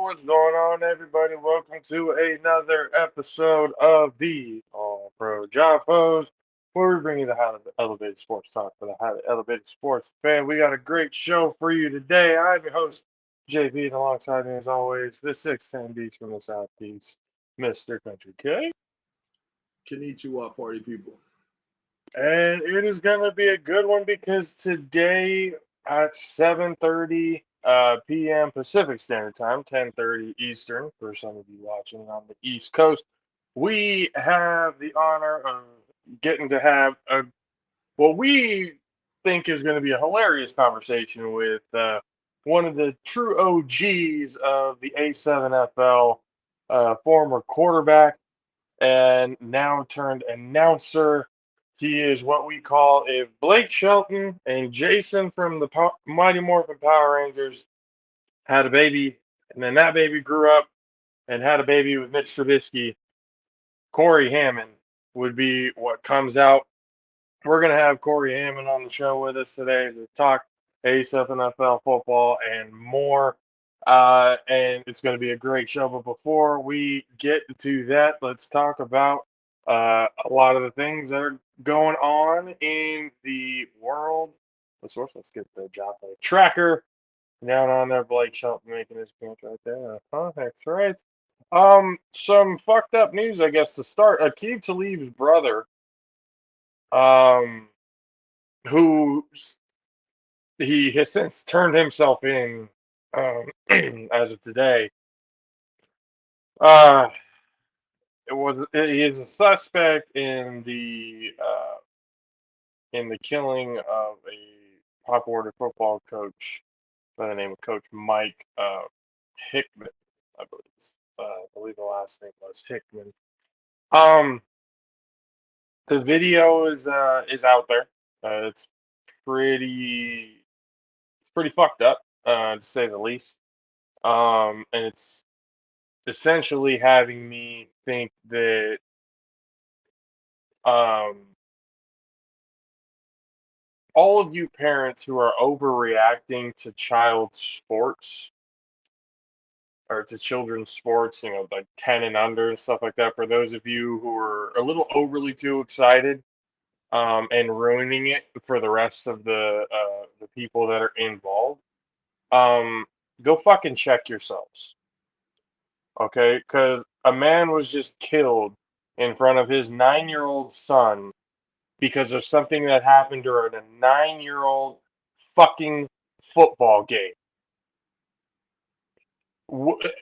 what's going on, everybody? Welcome to another episode of the All Pro JAFFOs, where we bring you the highly elevated sports talk for the highly elevated sports fan. We got a great show for you today. I'm your host, JP, and alongside me, as always, the 6'10 beast from the Southeast, Mr. Country K. Konnichiwa, party people. And it is going to be a good one because today at 7:30 p.m. Pacific Standard Time, 10:30 Eastern, for some of you watching on the East Coast, we have the honor of getting to have what we think is going to be a hilarious conversation with one of the true OGs of the A7FL, former quarterback and now turned announcer. He is what we call if Blake Shelton and Jason from the Mighty Morphin Power Rangers had a baby, and then that baby grew up and had a baby with Mitch Trubisky, Cory Hammond would be what comes out. We're going to have Cory Hammond on the show with us today to talk A7FL football and more. And it's going to be a great show. But before we get to that, let's talk about a lot of the things that are going on in the world. Let's get the job tracker down on there. Blake Shelton making his point right there. That's right. Some fucked up news, I guess, to start. Aqib Talib's brother, who he has since turned himself in as of today. He is a suspect in the killing of a pop-order football coach by the name of Coach Mike Hickman, I believe. I believe the last name was Hickman. The video is out there. It's pretty fucked up, to say the least. And it's essentially having me think that all of you parents who are overreacting to child sports or to children's sports, like 10 and under and stuff like that, for those of you who are a little overly too excited and ruining it for the rest of the people that are involved, go fucking check yourselves. Okay, because a man was just killed in front of his 9-year-old son because of something that happened during a 9-year-old fucking football game. What?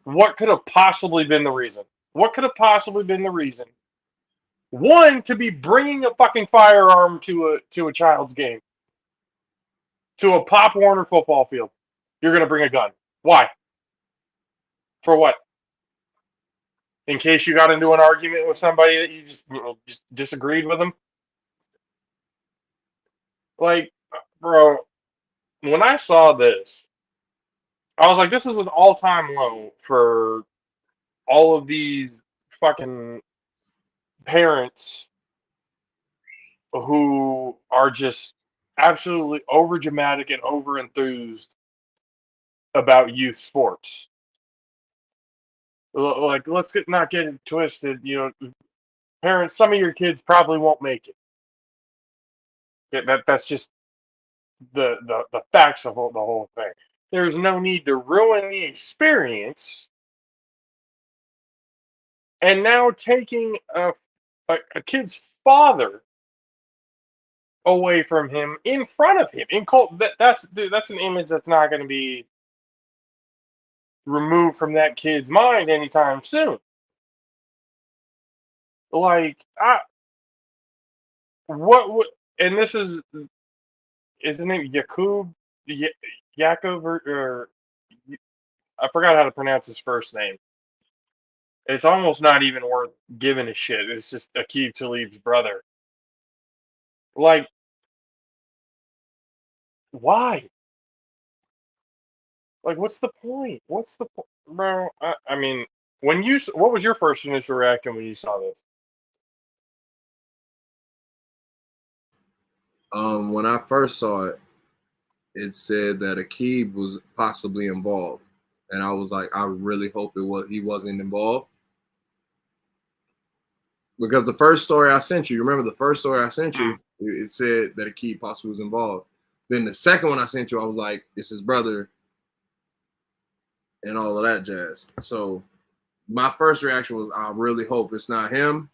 What could have possibly been the reason? What could have possibly been the reason? One, to be bringing a fucking firearm to a child's game, to a Pop Warner football field. You're gonna bring a gun. Why? For what? In case you got into an argument with somebody that you just disagreed with them? Like, bro, when I saw this, I was like, this is an all-time low for all of these fucking parents who are just absolutely over dramatic and over enthused about youth sports. Like, let's not get it twisted. Parents, some of your kids probably won't make it. That's just the facts of the whole thing. There's no need to ruin the experience. And now taking a kid's father away from him in front of him that's an image that's not going to be removed from that kid's mind anytime soon. Like, what would, and this is his name Yakub, or I forgot how to pronounce his first name. It's almost not even worth giving a shit. It's just Aqib Talib's brother. Like, why? Like, what's the point? What's the point, bro? I mean, what was your first initial reaction when you saw this? When I first saw it, it said that Aqib was possibly involved. and I was like, I really hope he wasn't involved. Because the first story I sent you, remember the first story I sent you, it said that a kid possibly was involved. Then the second one I sent you, I was like, it's his brother and all of that jazz. So my first reaction was, I really hope it's not him.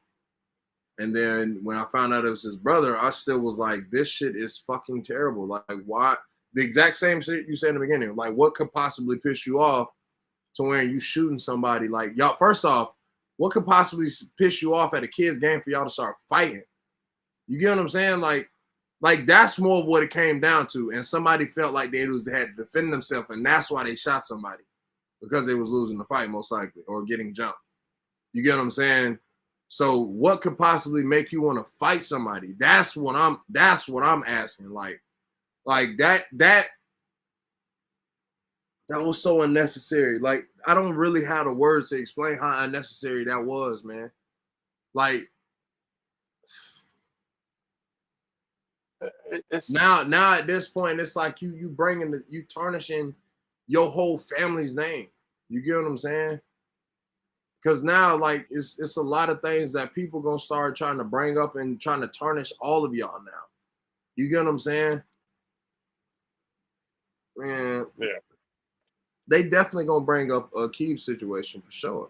And then when I found out it was his brother, I still was like, this shit is fucking terrible. Like, why? The exact same shit you said in the beginning. Like, what could possibly piss you off to where you shooting somebody? Like, y'all, first off, what could possibly piss you off at a kid's game for y'all to start fighting? You get what I'm saying? Like that's more of what it came down to. And somebody felt like they had to defend themselves, and that's why they shot somebody, because they was losing the fight most likely or getting jumped. You get what I'm saying? So what could possibly make you want to fight somebody? That's what I'm asking. Like that was so unnecessary. Like, I don't really have the words to explain how unnecessary that was, man. Like, now at this point, it's like you tarnishing your whole family's name. You get what I'm saying? Because now, like, it's a lot of things that people gonna start trying to bring up and trying to tarnish all of y'all now. You get what I'm saying? Man, Yeah. They definitely gonna bring up a Keeb situation for sure.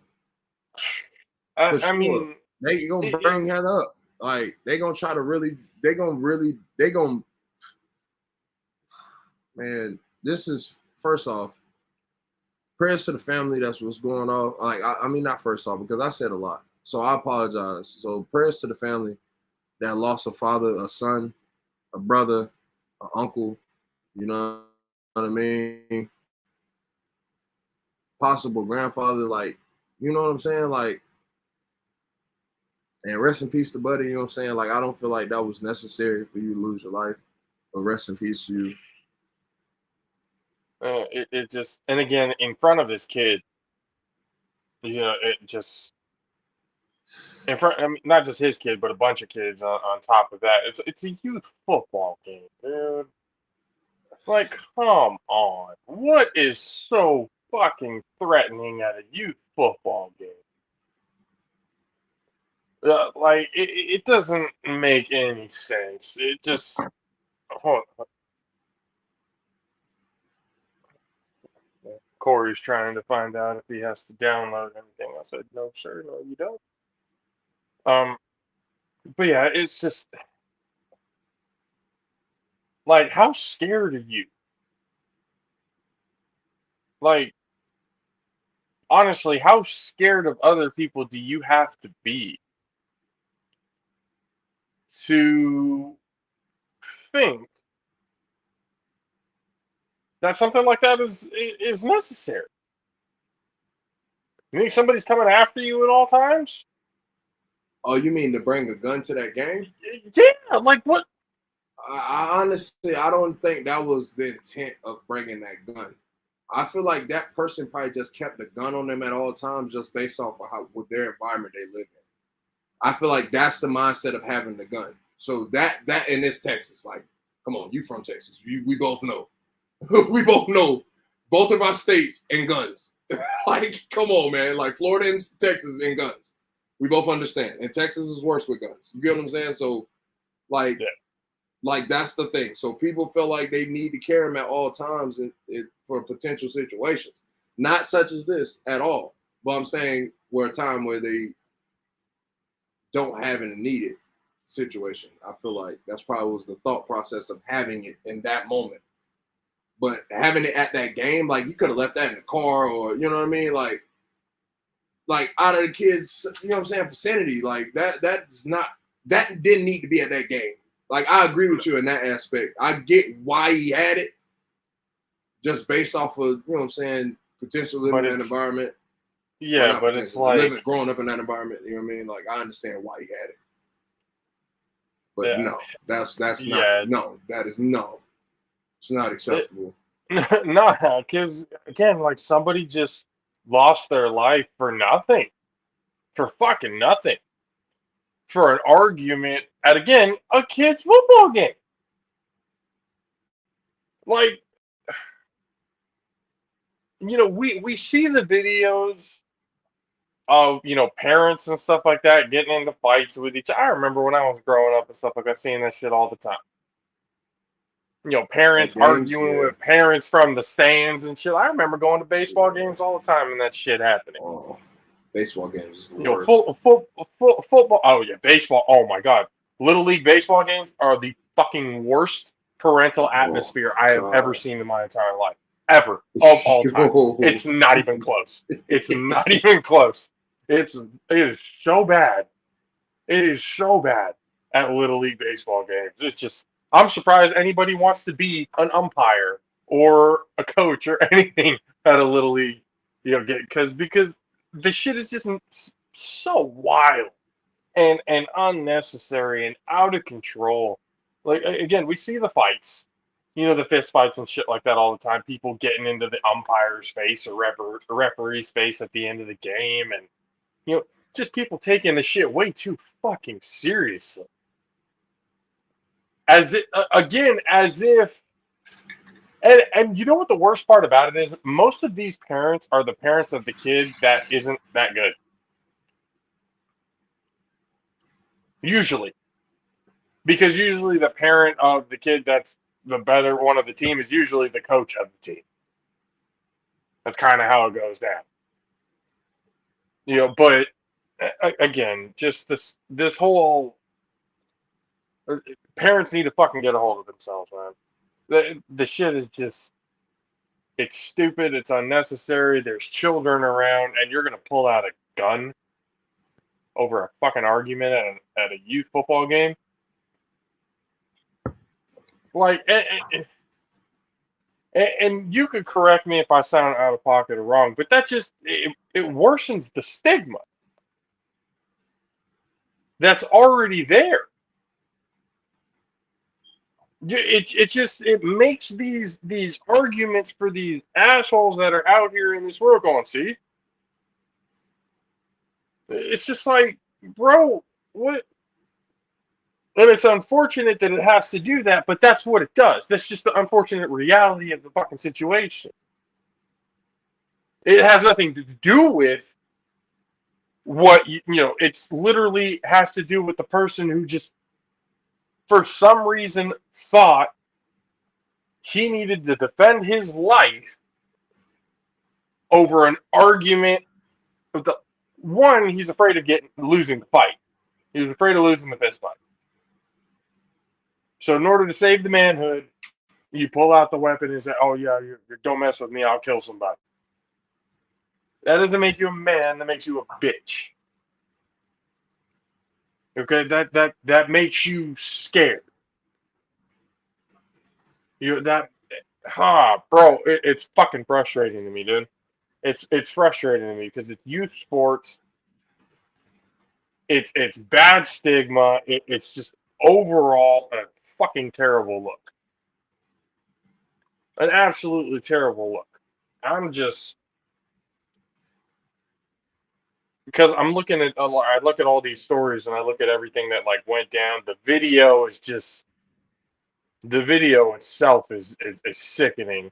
I mean, they gonna bring that up. Like, they gonna try to really. Man, this is first off. Prayers to the family. That's what's going on. Like, I mean, not first off, because I said a lot, so I apologize. So prayers to the family that lost a father, a son, a brother, an uncle. You know what I mean? Possible grandfather. Like, you know what I'm saying? Like, and rest in peace to Buddy. You know what I'm saying? Like, I don't feel like that was necessary for you to lose your life, but rest in peace to you. it just, and again, in front of his kid, you know, it just in front. I mean, not just his kid, but a bunch of kids on top of that. It's a youth football game, dude. Like, come on, what is so fucking threatening at a youth football game? Like, it doesn't make any sense. It just, hold on. Corey's trying to find out if he has to download anything. I said, no, sir, no, you don't. But yeah, it's just like, how scared are you? Like, honestly, how scared of other people do you have to be to think that something like that is necessary? You think somebody's coming after you at all times? Oh, you mean to bring a gun to that game? Yeah, like what? I honestly, I don't think that was the intent of bringing that gun. I feel like that person probably just kept the gun on them at all times, just based off of with their environment they live in. I feel like that's the mindset of having the gun. So that in this Texas, like, come on, you from Texas? We both know. We both know both of our states and guns. Like, come on, man. Like, Florida and Texas and guns. We both understand. And Texas is worse with guns. You get what I'm saying? So, like, Yeah. Like, that's the thing. So people feel like they need to carry them at all times for potential situations. Not such as this at all. But I'm saying we're a time where they don't have a needed situation. I feel like that's probably was the thought process of having it in that moment. But having it at that game, like, you could have left that in the car, or, you know what I mean? Like out of the kids, you know what I'm saying, vicinity. Like, that didn't need to be at that game. Like, I agree with you in that aspect. I get why he had it, just based off of, you know what I'm saying, potential living in that environment. Yeah, well, but it's like growing up in that environment. You know what I mean? Like, I understand why he had it, but no, that's yeah, not. No, that is no. It's not acceptable. No, because again, like, somebody just lost their life for nothing, for fucking nothing, for an argument at, again, a kid's football game. Like, we see the videos of parents and stuff like that getting into fights with each other. I remember when I was growing up and stuff like that, seeing that shit all the time. Parents At games, arguing yeah. with parents from the stands and shit. I remember going to baseball games all the time and that shit happening. Oh, baseball games is the worst. Football. Oh yeah, baseball. Oh my god, Little League baseball games are the fucking worst parental atmosphere I have ever God. seen in my entire life, ever of all time. Yo. It's not even close. It's not even close. It is so bad. It is so bad at Little League baseball games. It's just I'm surprised anybody wants to be an umpire or a coach or anything at a Little League, because the shit is just so wild and unnecessary and out of control. Like again, we see the fights, the fist fights and shit like that all the time. People getting into the umpire's face or referee's face at the end of the game, and just people taking the shit way too fucking seriously. As it again, as if, and you know what the worst part about it is? Most of these parents are the parents of the kid that isn't that good. Usually, because usually the parent of the kid that's the better one of the team is usually the coach of the team. That's kind of how it goes down. But again, just this whole parents need to fucking get a hold of themselves, man. The shit is just, it's stupid, it's unnecessary. There's children around, and you're gonna pull out a gun over a fucking argument at a youth football game. Like, and you could correct me if I sound out of pocket or wrong, but that just it worsens the stigma that's already there. It makes these arguments for these assholes that are out here in this world going, see? It's just like, bro, what? And it's unfortunate that it has to do that, but that's what it does. That's just the unfortunate reality of the fucking situation. It has nothing to do with what, it's literally has to do with the person who just, for some reason, thought he needed to defend his life over an argument. One, he's afraid of losing the fight. He's afraid of losing the fist fight. So in order to save the manhood, you pull out the weapon and say, "Oh yeah, don't mess with me. I'll kill somebody." That doesn't make you a man. That makes you a bitch. Okay, that makes you scared. Bro, it's fucking frustrating to me, dude. It's frustrating to me because it's youth sports. It's bad stigma. It's just overall a fucking terrible look. An absolutely terrible look. I'm just, because I look at all these stories and I look at everything that like went down. The video itself is sickening,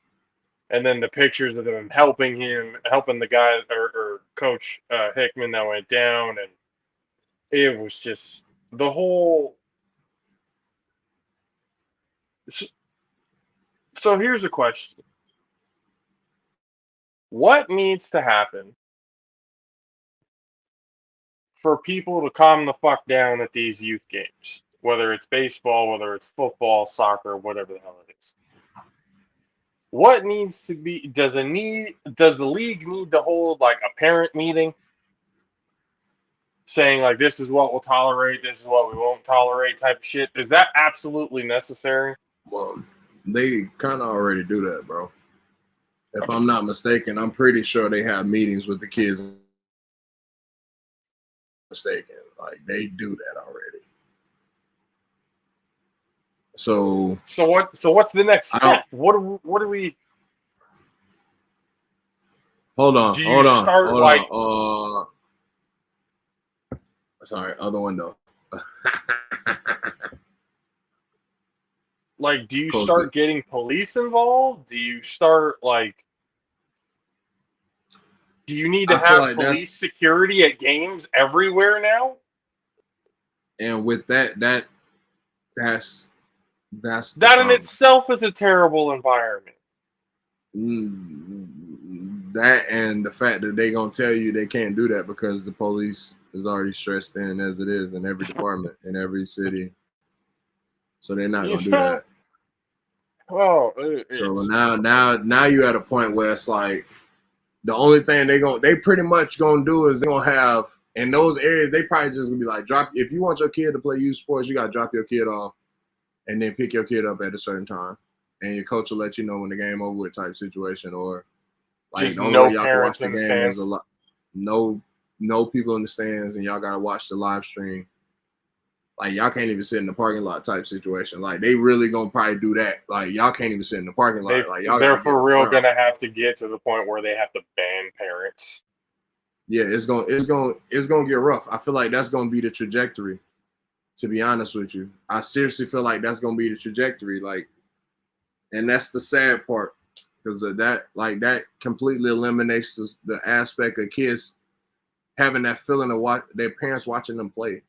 and then the pictures of them helping the guy or Coach Hickman that went down, and it was just the whole. So here's a question: what needs to happen for people to calm the fuck down at these youth games? Whether it's baseball, whether it's football, soccer, whatever the hell it is. What needs to be? Does the league need to hold like a parent meeting, saying like this is what we'll tolerate, this is what we won't tolerate, type of shit? Is that absolutely necessary? Well, they kind of already do that, bro. If I'm not mistaken, I'm pretty sure they have meetings with the kids. Mistaken, like they do that already. So what's the next step? What do we? Hold on. Sorry, other window. Like, do you start getting police involved? Do you start like? Do you need to I feel have like police security at games everywhere now? and with that's the That in problem. itself is a terrible environment. That and the fact that they gonna tell you they can't do that because the police is already stressed in as it is in every department in every city, so they're not You gonna do know? that. Oh, So it's now you're at a point where it's like the only thing they pretty much gonna do is they gonna have in those areas they probably just gonna be like drop if you want your kid to play youth sports you gotta drop your kid off and then pick your kid up at a certain time and your coach will let you know when the game over with type situation or like just the only way no y'all can watch parents the in the game is stands. no people in the stands and y'all gotta watch the live stream. Like y'all can't even sit in the parking lot type situation. Like they really gonna probably do that. Like y'all can't even sit in the parking lot. Like y'all They're gotta get for real around. gonna have to get to the point where they have to ban parents. Yeah, it's gonna get rough. I feel like that's gonna be the trajectory. To be honest with you, I seriously feel like that's gonna be the trajectory. Like, and that's the sad part because of that. Like that completely eliminates the aspect of kids having that feeling of their parents watching them play.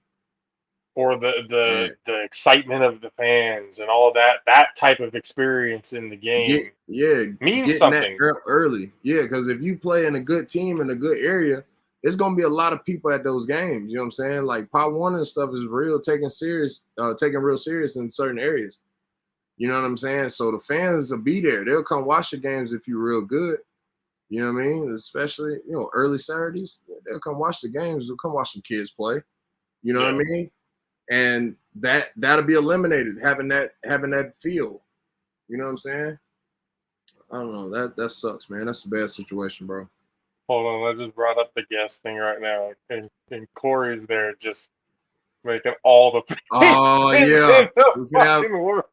Or And the excitement of the fans and all of that type of experience in the game means getting that something. early. Yeah, because if you play in a good team in a good area, it's gonna be a lot of people at those games. You know what I'm saying? Like Pop Warner and stuff is taken real serious in certain areas. You know what I'm saying? So the fans will be there. They'll come watch the games if you're real good. You know what I mean? Especially, early Saturdays, they'll come watch the games. They'll come watch some kids play. You know what I mean? And that'll be eliminated, having that feel. You know what I'm saying? I don't know. That sucks, man. That's a bad situation, bro. Hold on, I just brought up the guest thing right now, and Corey's there just making all the Oh in yeah. the We can have fucking world.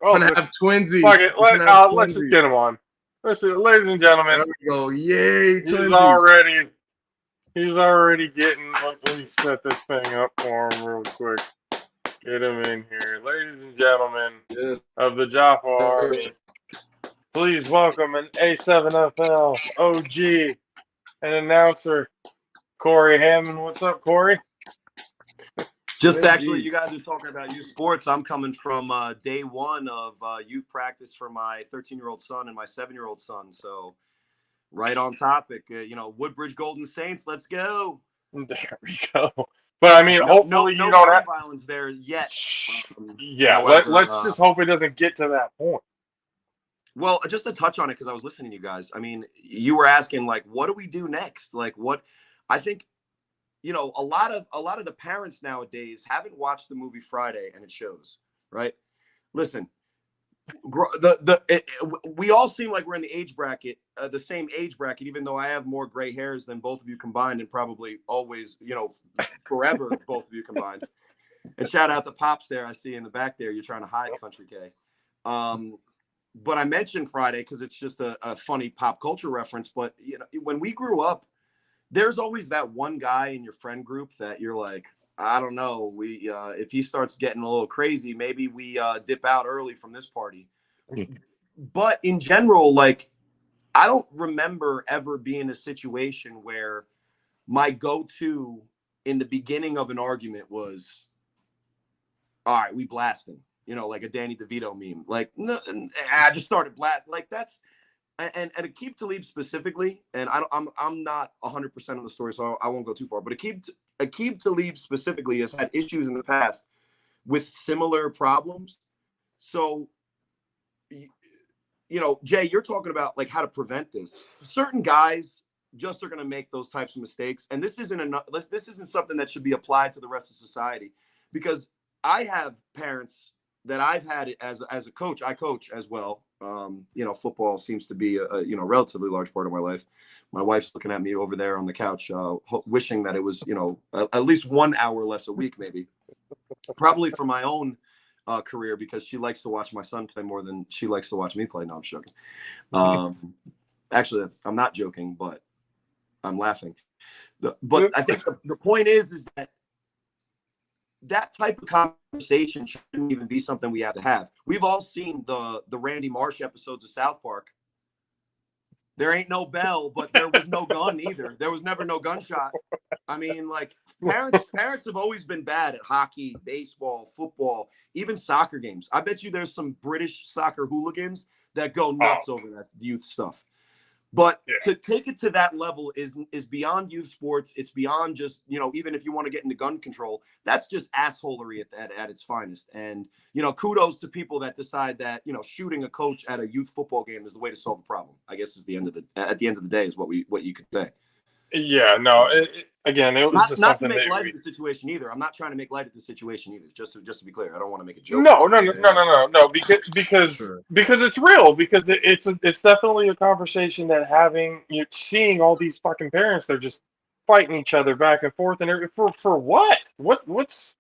twinsies. Fuck it, We can have let's just get twinsies. him on. Ladies and gentlemen, There we go. Yay, he's twinsies. already getting. Let me set this thing up for him real quick. Get him in here, ladies and gentlemen Yes. of the JAFFO Army. Please welcome an A7FL OG and announcer Cory Hammond. What's up, Cory? Just actually, you guys are talking about youth sports. I'm coming from day one of youth practice for my 13-year-old son and my 7-year-old son. So right on topic, Woodbridge Golden Saints, let's go. There we go. But I mean, hopefully you don't gun have violence there yet. Yeah, however, let's just hope it doesn't get to that point. Well, just to touch on it, because I was listening to you guys. I mean, you were asking like, what do we do next? Like, what I think, a lot of the parents nowadays haven't watched the movie Friday, and it shows, right? Listen, we all seem like we're in the age bracket, the same age bracket, even though I have more gray hairs than both of you combined, and probably always, forever, both of you combined. And shout out to Pops there. I see in the back there, you're trying to hide Country K. But I mentioned Friday because it's just a funny pop culture reference. But when we grew up, there's always that one guy in your friend group that you're like, I don't know. If he starts getting a little crazy, maybe we dip out early from this party. But in general, like, I don't remember ever being in a situation where my go-to in the beginning of an argument was, all right, we blasting, like a Danny DeVito meme. Like, no, I just started blast. Like that's, and Aqib Talib specifically, and I'm not 100% of the story, so I won't go too far. But Aqib Talib specifically has had issues in the past with similar problems. So, Jay, you're talking about like how to prevent this. Certain guys just are going to make those types of mistakes, and this isn't something that should be applied to the rest of society, because I have parents that I've had it as a coach. I coach as well. Football seems to be a relatively large part of my life. My wife's looking at me over there on the couch, wishing that it was at least 1 hour less a week, maybe. Probably for my own career, because she likes to watch my son play more than she likes to watch me play. No, I'm joking. Actually, I'm not joking, but I'm laughing. But I think the point is that type of conversation shouldn't even be something we have to have. We've all seen the Randy Marsh episodes of South Park. There ain't no bell, but there was no gun either. There was never no gunshot. I mean, like parents have always been bad at hockey, baseball, football, even soccer games. I bet you there's some British soccer hooligans that go nuts over that youth stuff. But to take it to that level is beyond youth sports. It's beyond just, even if you want to get into gun control, that's just assholery at its finest. And, kudos to people that decide that, shooting a coach at a youth football game is the way to solve a problem. I guess at the end of the day is what you could say. Yeah, no. Again, it was just not to something make that light of the situation either. I'm not trying to make light of the situation either. Just to be clear, I don't want to make a joke. No. Because it's real. Because it's definitely a conversation that you're seeing all these fucking parents. They're just fighting each other back and forth, and for what? What's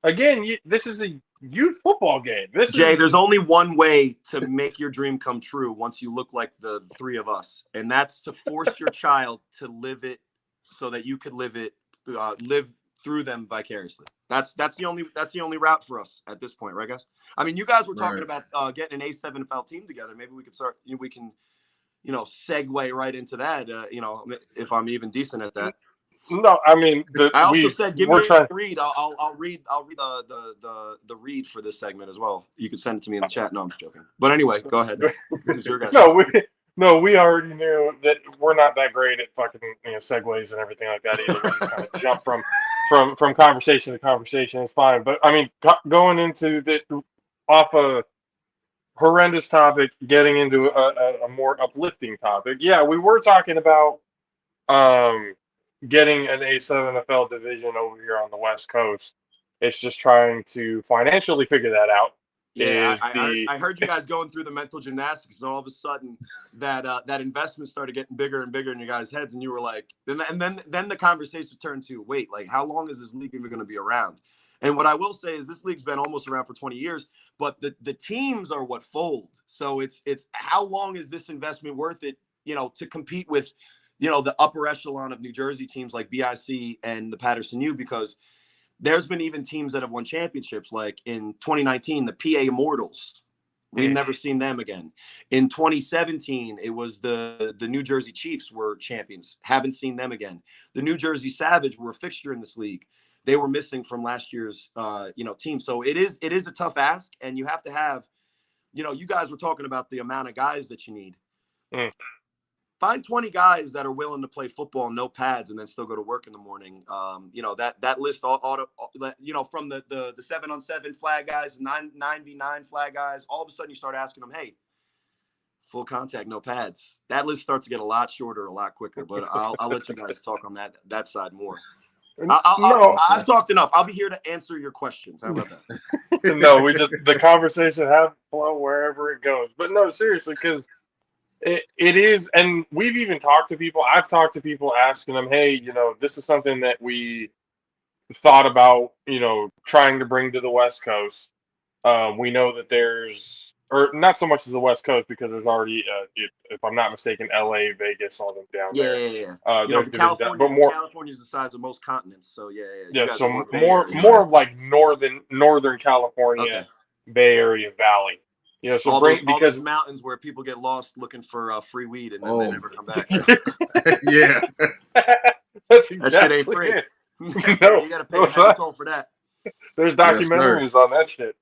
again? This is a youth football game. There's only one way to make your dream come true once you look like the three of us, and that's to force your child to live it so that you could live through them vicariously. That's the only route for us at this point, right, guys? I mean, you guys were talking about getting an A7FL team together. Maybe we could start. We can, segue right into that. If I'm even decent at that. No, I mean, I also said, give me a read. I'll read the read for this segment as well. You can send it to me in the chat. No, I'm just joking. But anyway, go ahead. This is your guys. We already knew that we're not that great at fucking segues and everything like that either. We just kind of jump from conversation to conversation. It's fine. But I mean, going into off a horrendous topic, getting into a more uplifting topic. Yeah, we were talking about getting an A7FL division over here on the West Coast. It's just trying to financially figure that out. Yeah, I heard you guys going through the mental gymnastics, and all of a sudden that investment started getting bigger and bigger in your guys' heads, and you were like, and then the conversation turned to, wait, like, how long is this league even going to be around? And what I will say is this league's been almost around for 20 years, but the teams are what fold. So it's how long is this investment worth it, to compete with, the upper echelon of New Jersey teams like BIC and the Patterson U, because there's been even teams that have won championships, like in 2019, the PA Immortals. We've never seen them again. In 2017, it was the New Jersey Chiefs were champions. Haven't seen them again. The New Jersey Savage were a fixture in this league. They were missing from last year's, team. So it is a tough ask, and you have to have, you guys were talking about the amount of guys that you need. Find 20 guys that are willing to play football, no pads, and then still go to work in the morning. That list, from the 7-on-7 flag guys, 9v9 flag guys, all of a sudden you start asking them, hey, full contact, no pads. That list starts to get a lot shorter, a lot quicker. But I'll let you guys talk on that side more. I've talked enough. I'll be here to answer your questions. How about that? No, the conversation has to flow wherever it goes. But no, seriously, because it is, and we've even talked to people. I've talked to people asking them, hey, this is something that we thought about, trying to bring to the West Coast. We know that there's, or not so much as the West Coast, because there's already, if I'm not mistaken, LA, Vegas, all them down there. Yeah. California's the size of most continents, so yeah. So more like Northern California, Bay Area Valley. So all those mountains where people get lost looking for free weed and then they never come back. Yeah, that's exactly that shit ain't free. No, you got to pay a toll for that. There's documentaries on that shit.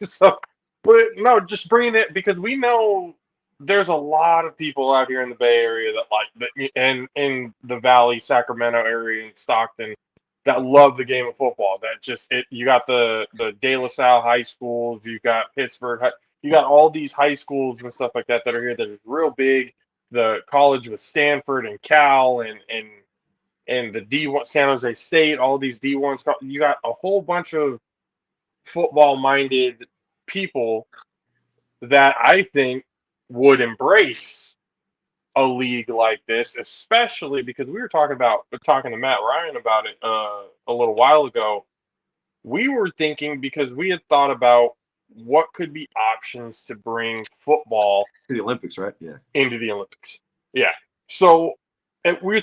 So, but no, just bringing it because we know there's a lot of people out here in the Bay Area and in the Valley, Sacramento area, and Stockton that love the game of football. You got the De La Salle high schools, you got Pittsburgh. You got all these high schools and stuff like that are here that are real big. The college with Stanford and Cal and the D1 San Jose State, all these D1s. You got a whole bunch of football-minded people that I think would embrace a league like this, especially because we were talking to Matt Ryan about it a little while ago. We were thinking, because we had thought about what could be options to bring football to the Olympics, right? Yeah. Into the Olympics. Yeah. So we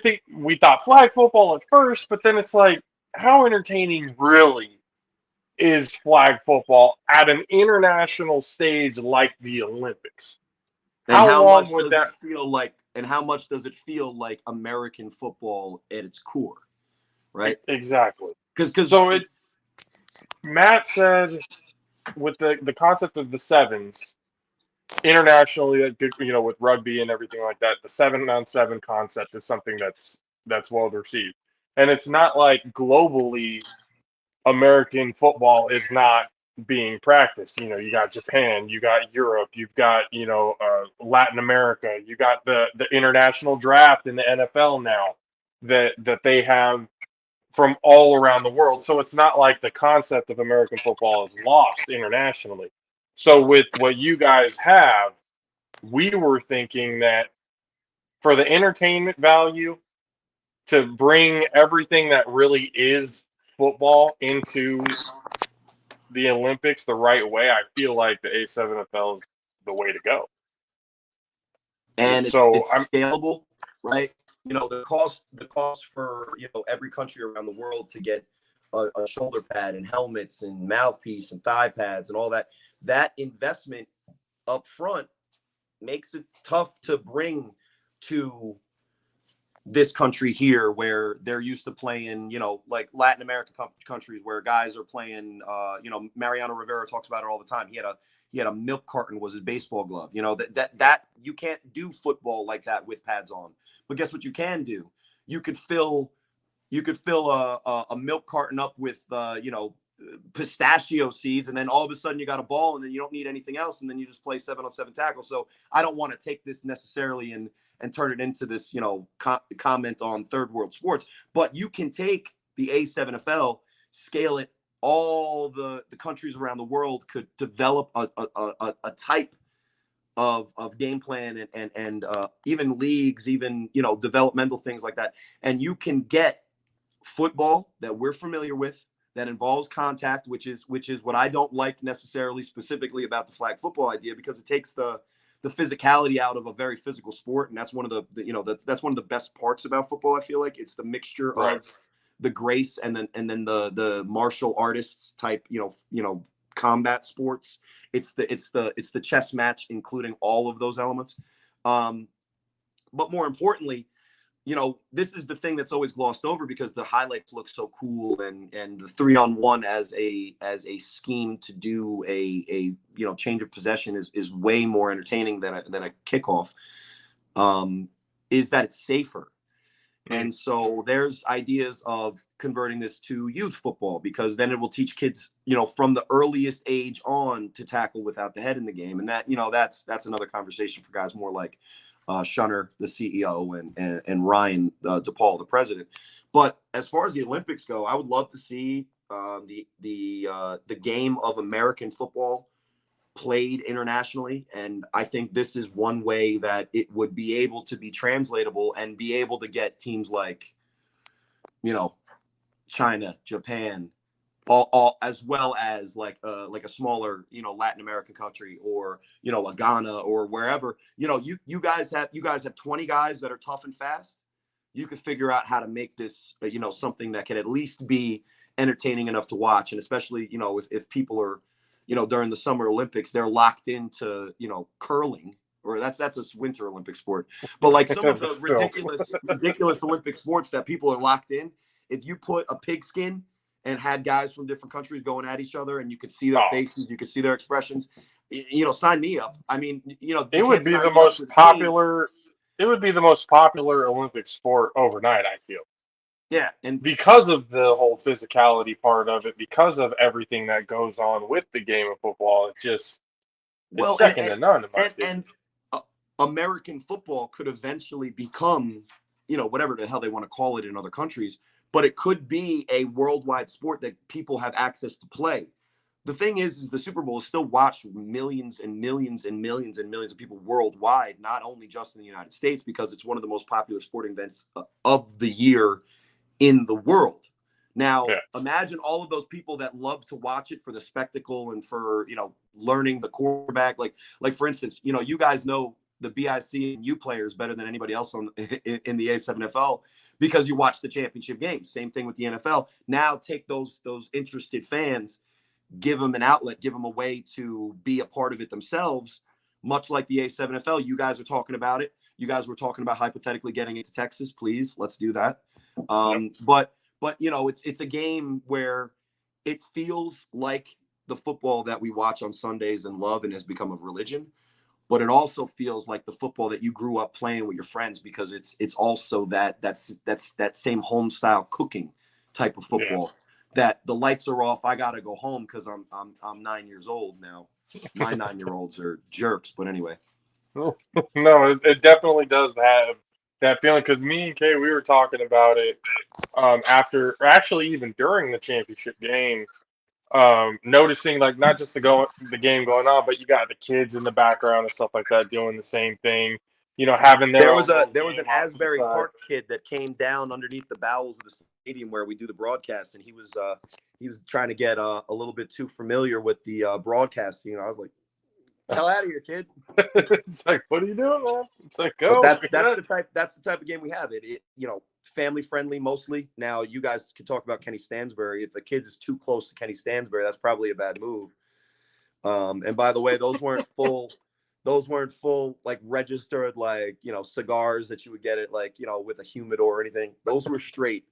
thought flag football at first, but then it's like, how entertaining really is flag football at an international stage like the Olympics? And How how long much would does that it feel like? And how much does it feel like American football at its core, right? exactly? Because So Matt said with the concept of the sevens internationally, with rugby and everything like that, the 7-on-7 concept is something that's well received, and it's not like globally American football is not being practiced. You got Japan, you got Europe, you've got Latin America, you got the international draft in the NFL now that they have from all around the world. So it's not like the concept of American football is lost internationally. So with what you guys have, we were thinking that for the entertainment value to bring everything that really is football into the Olympics the right way, I feel like the A7FL is the way to go. and So it's scalable, right? The cost for every country around the world to get a shoulder pad and helmets and mouthpiece and thigh pads and all that. That investment up front makes it tough to bring to this country here where they're used to playing, like Latin American countries where guys are playing, Mariano Rivera talks about it all the time. He had a milk carton was his baseball glove. That you can't do football like that with pads on. But guess what you can do? You could fill a milk carton up with pistachio seeds, and then all of a sudden you got a ball, and then you don't need anything else, and then you just play 7-on-7 tackle. So I don't want to take this necessarily and turn it into this, comment on third world sports. But you can take the A7FL, scale it. All the countries around the world could develop a type of game plan and even leagues, even developmental things like that. And you can get football that we're familiar with that involves contact, which is what I don't like necessarily specifically about the flag football idea, because it takes the physicality out of a very physical sport. And that's one of that's one of the best parts about football. I feel like it's the mixture right. of the grace and then the martial artists type, combat sports. It's the chess match, including all of those elements. But more importantly, this is the thing that's always glossed over because the highlights look so cool, and the 3-on-1 as a scheme to do a change of possession is way more entertaining than a kickoff. Is that it's safer. And so there's ideas of converting this to youth football, because then it will teach kids, from the earliest age on to tackle without the head in the game. And that, that's another conversation for guys more like Shunner, the CEO, and Ryan DePaul, the president. But as far as the Olympics go, I would love to see the game of American football played internationally. And I think this is one way that it would be able to be translatable and be able to get teams like, China, Japan, all as well as like a smaller, Latin American country, or, a Ghana or wherever, you guys have 20 guys that are tough and fast. You could figure out how to make this, something that can at least be entertaining enough to watch. And especially, if people are, during the Summer Olympics, they're locked into, curling, or that's a winter Olympic sport. But like some of the ridiculous Olympic sports that people are locked in, if you put a pigskin and had guys from different countries going at each other, and you could see their faces, you could see their expressions, sign me up. I mean, it would be the most popular. It would be the most popular Olympic sport overnight, I feel. Yeah, and because of the whole physicality part of it, because of everything that goes on with the game of football, it's second to none in my opinion. And American football could eventually become, whatever the hell they want to call it in other countries, but it could be a worldwide sport that people have access to play. The thing is the Super Bowl is still watched millions and millions and millions and millions of people worldwide, not only just in the United States, because it's one of the most popular sporting events of the year in the world. Now, imagine all of those people that love to watch it for the spectacle and for, learning the quarterback. Like for instance, you guys know the BIC and U players better than anybody else in the A7FL because you watch the championship games. Same thing with the NFL. Now take those interested fans, give them an outlet, give them a way to be a part of it themselves much like the A7FL, you guys are talking about it. You guys were talking about hypothetically getting into Texas. Please, let's do that. But it's a game where it feels like the football that we watch on Sundays and love and has become a religion. But it also feels like the football that you grew up playing with your friends, because it's also that's that same home style cooking type of football. That the lights are off, I gotta go home because I'm 9 years old now. My 9-year-olds are jerks, but anyway. No, it definitely does have that feeling, because me and Kay, we were talking about it after, or actually even during the championship game, noticing like not just the game going on, but you got the kids in the background and stuff like that doing the same thing, having their There own was an little game off to the Asbury side. Park kid that came down underneath the bowels of the stadium where we do the broadcast, and he was trying to get a little bit too familiar with the broadcasting. I was like, hell out of here, kid. It's like, what are you doing, man? It's like, But go. that's the type of game we have. It family friendly mostly. Now you guys can talk about Kenny Stansbury. If a kid is too close to Kenny Stansbury, that's probably a bad move. And by the way, those weren't full like registered cigars that you would get at with a humidor or anything. Those were straight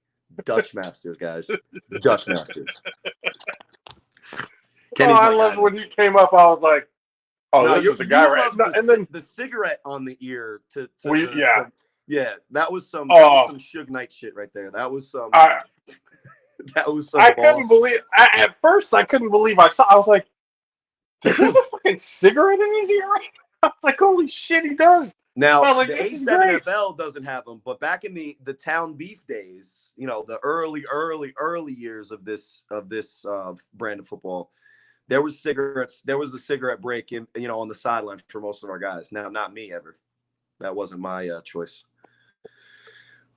Dutch Masters, guys. Dutch Masters. Kenny's I loved when he came up. I was like, "Oh, no, this is the guy, right?" No, and then the cigarette on the ear yeah, that was some Suge Knight shit right there. That was some that was some. I couldn't believe. At first, I couldn't believe I saw. I was like, "Does he have a fucking cigarette in his ear?" I was like, "Holy shit, he does!" Now like, the this is great. A7FL doesn't have them, but back in the town beef days, the early years of this brand of football, there was cigarettes. There was a cigarette break on the sideline for most of our guys. Now, not me ever. That wasn't my choice.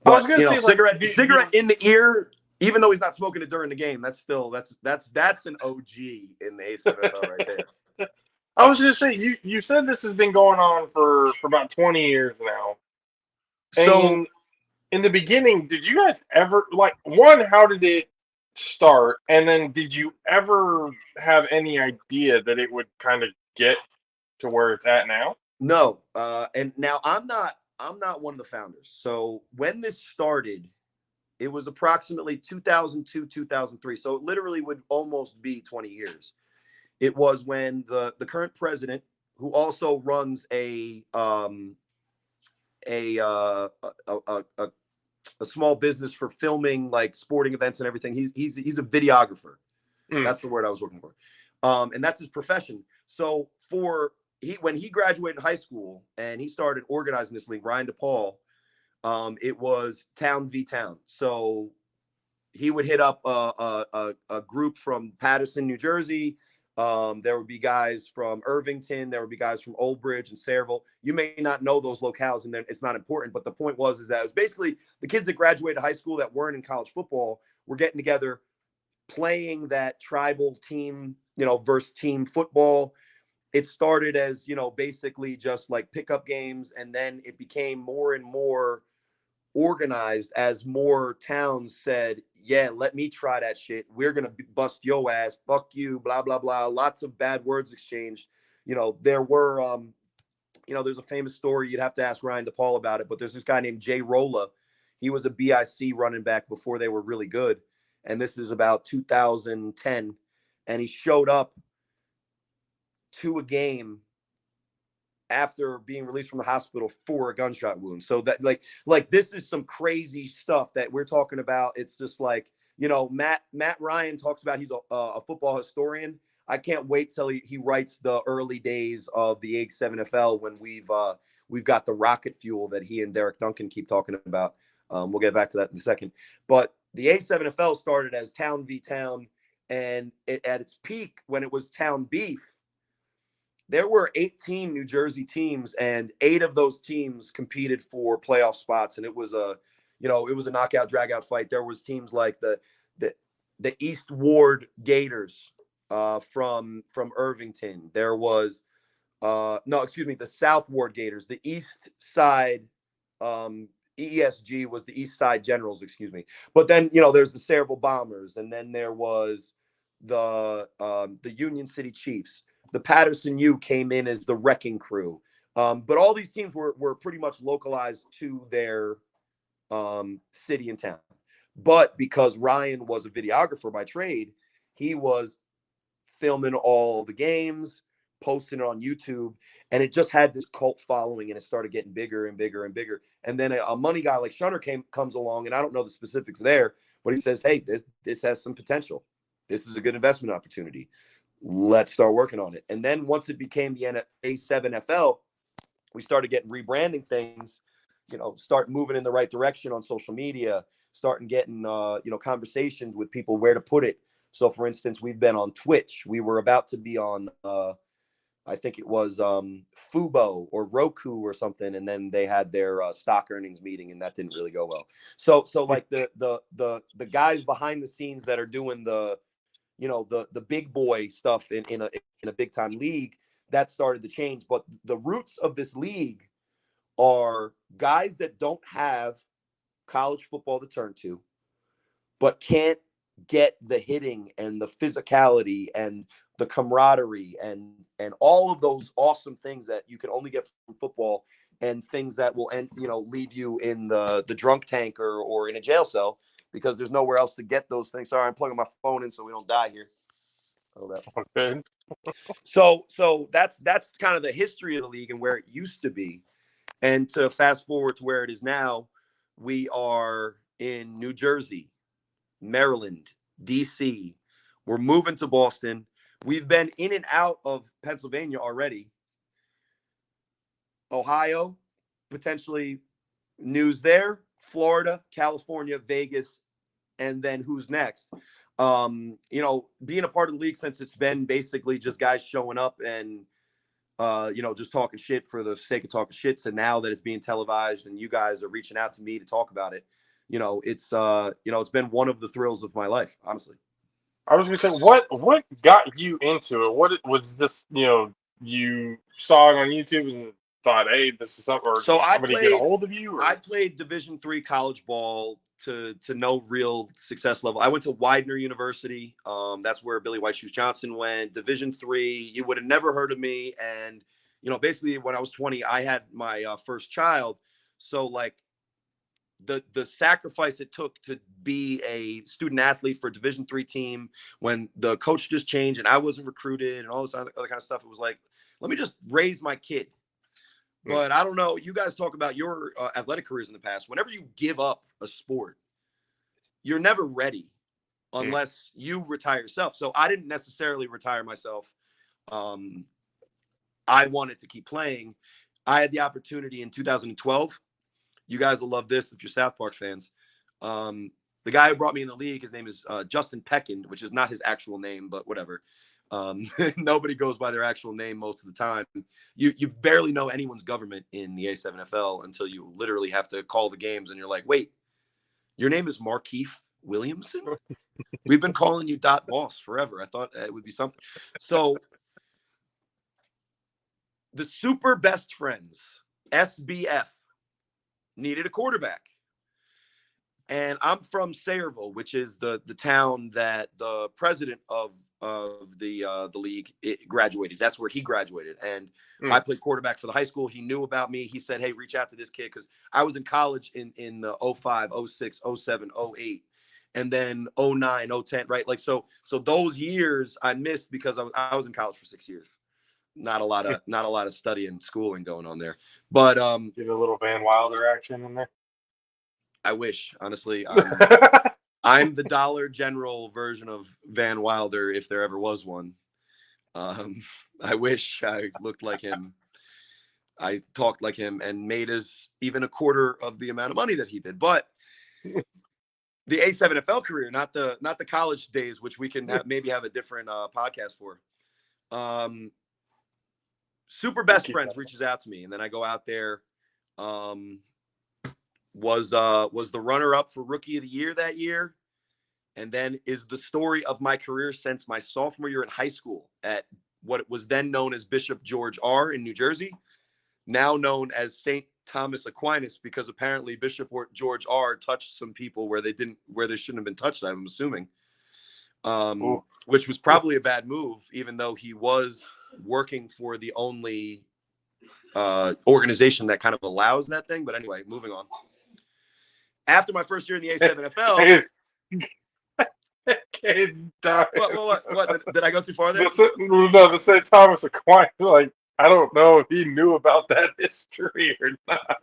But I was gonna say, cigarette in the ear, even though he's not smoking it during the game, that's an OG in the A7FL right there. I was gonna say, you said this has been going on for about 20 years now. So and in the beginning, did you guys ever how did it start, and then did you ever have any idea that it would kind of get to where it's at now? No, and now I'm not one of the founders. So when this started, it was approximately 2002, 2003. So it literally would almost be 20 years. It was when the current president, who also runs a small business for filming like sporting events and everything. He's a videographer. That's the word I was looking for. And that's his profession. So when he graduated high school and he started organizing this league, Ryan DePaul, it was town v town. So he would hit up a group from Paterson, New Jersey. There would be guys from Irvington. There would be guys from Old Bridge and Sayreville. You may not know those locales, and then it's not important. But the point is that it was basically the kids that graduated high school that weren't in college football were getting together, playing that tribal team, versus team football. It started as, basically just like pickup games, and then it became more and more organized as more towns said, yeah, let me try that shit. We're going to bust your ass. Fuck you, blah, blah, blah. Lots of bad words exchanged. There were, there's a famous story. You'd have to ask Ryan DePaul about it, but there's this guy named Jay Rolla. He was a BIC running back before they were really good. And this is about 2010. And he showed up to a game after being released from the hospital for a gunshot wound. So that like this is some crazy stuff that we're talking about. It's just like, Matt Ryan talks about he's a football historian. I can't wait till he writes the early days of the A7FL when we've got the rocket fuel that he and Derek Duncan keep talking about. We'll get back to that in a second. But the A7FL started as town v town, and at its peak when it was town beef, there were 18 New Jersey teams, and 8 of those teams competed for playoff spots. And it was a knockout, drag-out fight. There was teams like the East Ward Gators from Irvington. There was the South Ward Gators. The East Side EESG was the East Side Generals, excuse me. But then there's the Sayreville Bombers, and then there was the Union City Chiefs. The Patterson U came in as the wrecking crew. But all these teams were pretty much localized to their city and town. But because Ryan was a videographer by trade, he was filming all the games, posting it on YouTube, and it just had this cult following, and it started getting bigger and bigger and bigger. And then a money guy like Shunner comes along, and I don't know the specifics there, but he says, "Hey, this has some potential. This is a good investment opportunity. Let's start working on it." And then once it became the A7FL, we started getting rebranding things, start moving in the right direction on social media, starting getting, conversations with people where to put it. So for instance, we've been on Twitch. We were about to be on, I think it was Fubo or Roku or something. And then they had their stock earnings meeting, and that didn't really go well. So like the guys behind the scenes that are doing the big boy stuff in a big time league, that started to change. But the roots of this league are guys that don't have college football to turn to, but can't get the hitting and the physicality and the camaraderie and all of those awesome things that you can only get from football, and things that will leave you in the drunk tank or in a jail cell, because there's nowhere else to get those things. Sorry, I'm plugging my phone in so we don't die here. Okay. So that's kind of the history of the league and where it used to be. And to fast forward to where it is now, we are in New Jersey, Maryland, DC. We're moving to Boston. We've been in and out of Pennsylvania already. Ohio, potentially news there. Florida, California, Vegas, and then who's next? Being a part of the league since it's been basically just guys showing up and just talking shit for the sake of talking shit. So now that it's being televised and you guys are reaching out to me to talk about it, it's been one of the thrills of my life, honestly. I was gonna say, what got you into it? What was this? You saw it on YouTube and thought, "Hey, this is something," or So did somebody get a hold of you? Or? I played Division III college ball to no real success level. I went to Widener University. That's where Billy White Shoes Johnson went. Division III, you would have never heard of me. And basically when I was 20, I had my first child. So like the sacrifice it took to be a student athlete for a Division III team, when the coach just changed and I wasn't recruited and all this other kind of stuff, it was like, let me just raise my kid. But I don't know. You guys talk about your athletic careers in the past. Whenever you give up a sport, you're never ready unless you retire yourself. So I didn't necessarily retire myself. I wanted to keep playing. I had the opportunity in 2012. You guys will love this if you're South Park fans. The guy who brought me in the league, his name is Justin Peckin, which is not his actual name, but whatever. Nobody goes by their actual name most of the time. You barely know anyone's government in the A7FL until you literally have to call the games and you're like, wait, your name is Markeith Williamson? We've been calling you Dot Boss forever. I thought it would be something. So the Super Best Friends, SBF, needed a quarterback. And I'm from Sayreville, which is the town that the president of the league graduated. That's where he graduated. And I played quarterback for the high school. He knew about me. He said, hey, reach out to this kid, because I was in college in the 05, 06, 07, 08, and then 09, 010, right? Like so those years I missed because I was in college for 6 years. Not a lot of study and schooling going on there. But get a little Van Wilder action in there. I wish, honestly. I'm the Dollar General version of Van Wilder, if there ever was one. I wish I looked like him. I talked like him and made even a quarter of the amount of money that he did. But the A7FL career, not the college days, which we can maybe have a different podcast for. Super Best Friends reaches out to me, and then I go out there. Was the runner-up for Rookie of the Year that year, and then is the story of my career since my sophomore year in high school at what was then known as Bishop George R. in New Jersey, now known as St. Thomas Aquinas, because apparently Bishop George R. touched some people where they shouldn't have been touched, I'm assuming, which was probably a bad move, even though he was working for the only organization that kind of allows that thing. But anyway, moving on. After my first year in the A7FL, what? Did I go too far there? The St. Thomas Aquinas, like, I don't know if he knew about that history or not.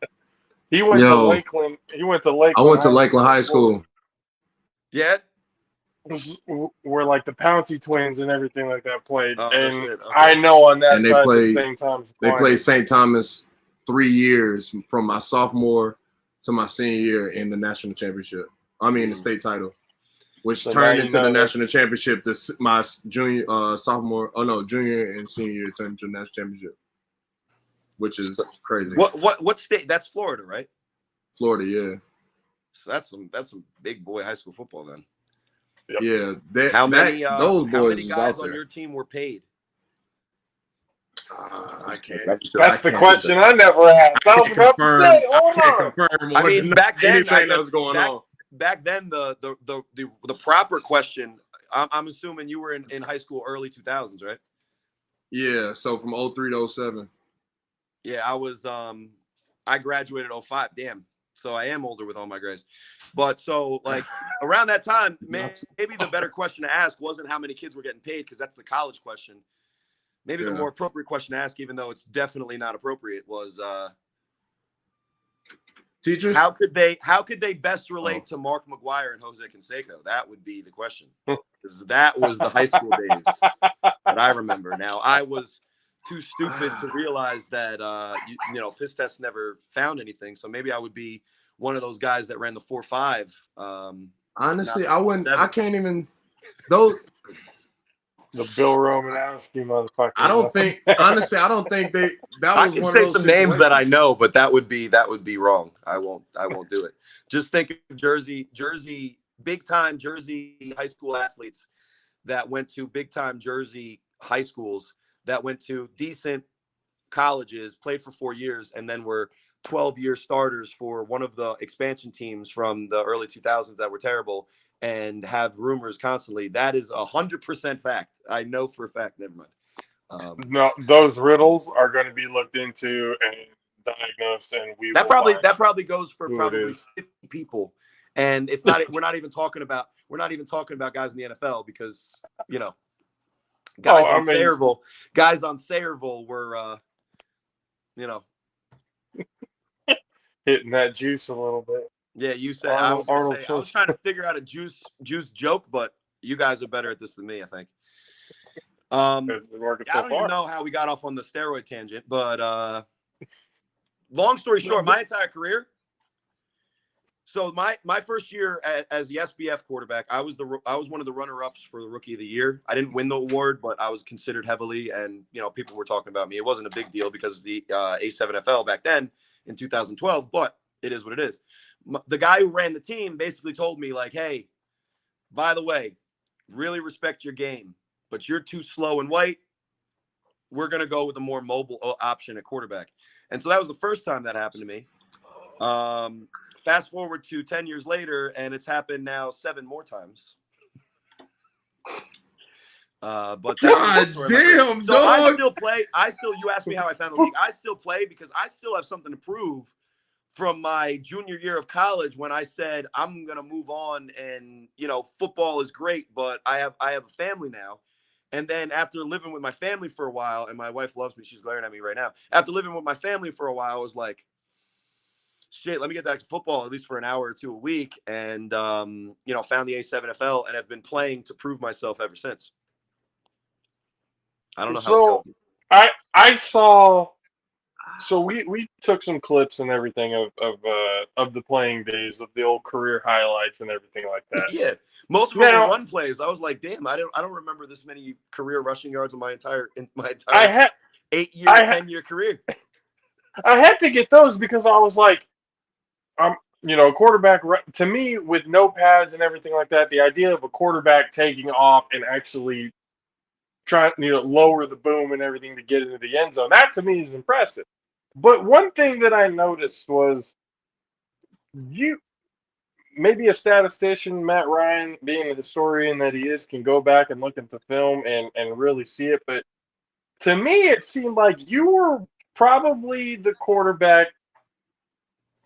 He went to Lakeland. He went to Lakeland. I went to Lakeland High School. Yeah. Where like the Pouncey twins and everything like that played, and okay. I know on that and side the St. Thomas. They played St. Thomas 3 years from my sophomore to my senior year in the national championship. I mean the state title, which turned into the national championship. My junior and senior year turned into the national championship, which is crazy. What state? That's Florida, right? Florida, yeah. So that's some big boy high school football then. Yep. Yeah, how many guys on your team were paid? I can't. That's the question I never asked. I was about to say, hold on. Confirm. I mean, back then, anything that was going on. Back then, the proper question. I'm assuming you were in high school early 2000s, right? Yeah. So from 03 to 07. Yeah, I was. I graduated 05. Damn. So I am older with all my grades. But so like around that time, maybe the better question to ask wasn't how many kids were getting paid, because that's the college question. Maybe the more appropriate question to ask, even though it's definitely not appropriate, was teachers. How could they best relate to Mark McGuire and Jose Canseco? That would be the question. Because that was the high school days that I remember. Now I was too stupid to realize that you know, piss test never found anything. So maybe I would be one of those guys that ran the 4.5. Honestly, I wouldn't. 7. I can't even. Those. The Bill Romanowski motherfucker. I don't think. Honestly, I don't think they. That was I can one say of those some names that I situations. know, but that would be wrong. I won't do it. Just think of Jersey, big time Jersey high school athletes that went to big time Jersey high schools, that went to decent colleges, played for 4 years, and then were 12-year starters for one of the expansion teams from the early 2000s that were terrible, and have rumors constantly. That is 100% fact. I know for a fact. Never mind. No, those riddles are going to be looked into and diagnosed, and that probably goes for probably 50 people. And it's not. We're not even talking about guys in the NFL, because you know. Guys on Sayreville were, you know, hitting that juice a little bit. Yeah, you said I was trying to figure out a juice joke, but you guys are better at this than me, I think. I don't even know how we got off on the steroid tangent, but long story short, my entire career. So my first year as the SBF quarterback, I was one of the runner-ups for the Rookie of the Year. I didn't win the award, but I was considered heavily, and you know, people were talking about me. It wasn't a big deal because the A7FL back then in 2012, but it is what it is. The guy who ran the team basically told me, like, hey, by the way, really respect your game, but you're too slow and white. We're going to go with a more mobile option at quarterback. And so that was the first time that happened to me. Fast forward to 10 years later, and it's happened now 7 more times. But God damn, so dog. I still play. You asked me how I found the league. I still play because I still have something to prove from my junior year of college, when I said I'm going to move on, and, you know, football is great, but I have a family now. And then after living with my family for a while, and my wife loves me, she's glaring at me right now. After living with my family for a while, I was like, shit, let me get back to football at least for an hour or 2 a week. And, you know, found the A7FL and have been playing to prove myself ever since. I don't know how it's going. I saw. So we took some clips and everything of the playing days, of the old career highlights and everything like that. Yeah, most of them were run plays. I was like, damn, I don't remember this many career rushing yards in my entire 8-year, 10-year career. I had to get those because I was like, you know, quarterback, to me, with no pads and everything like that, the idea of a quarterback taking off and actually trying, you know, lower the boom and everything to get into the end zone, that to me is impressive. But one thing that I noticed was, maybe a statistician, Matt Ryan, being the historian that he is, can go back and look at the film and really see it. But to me, it seemed like you were probably the quarterback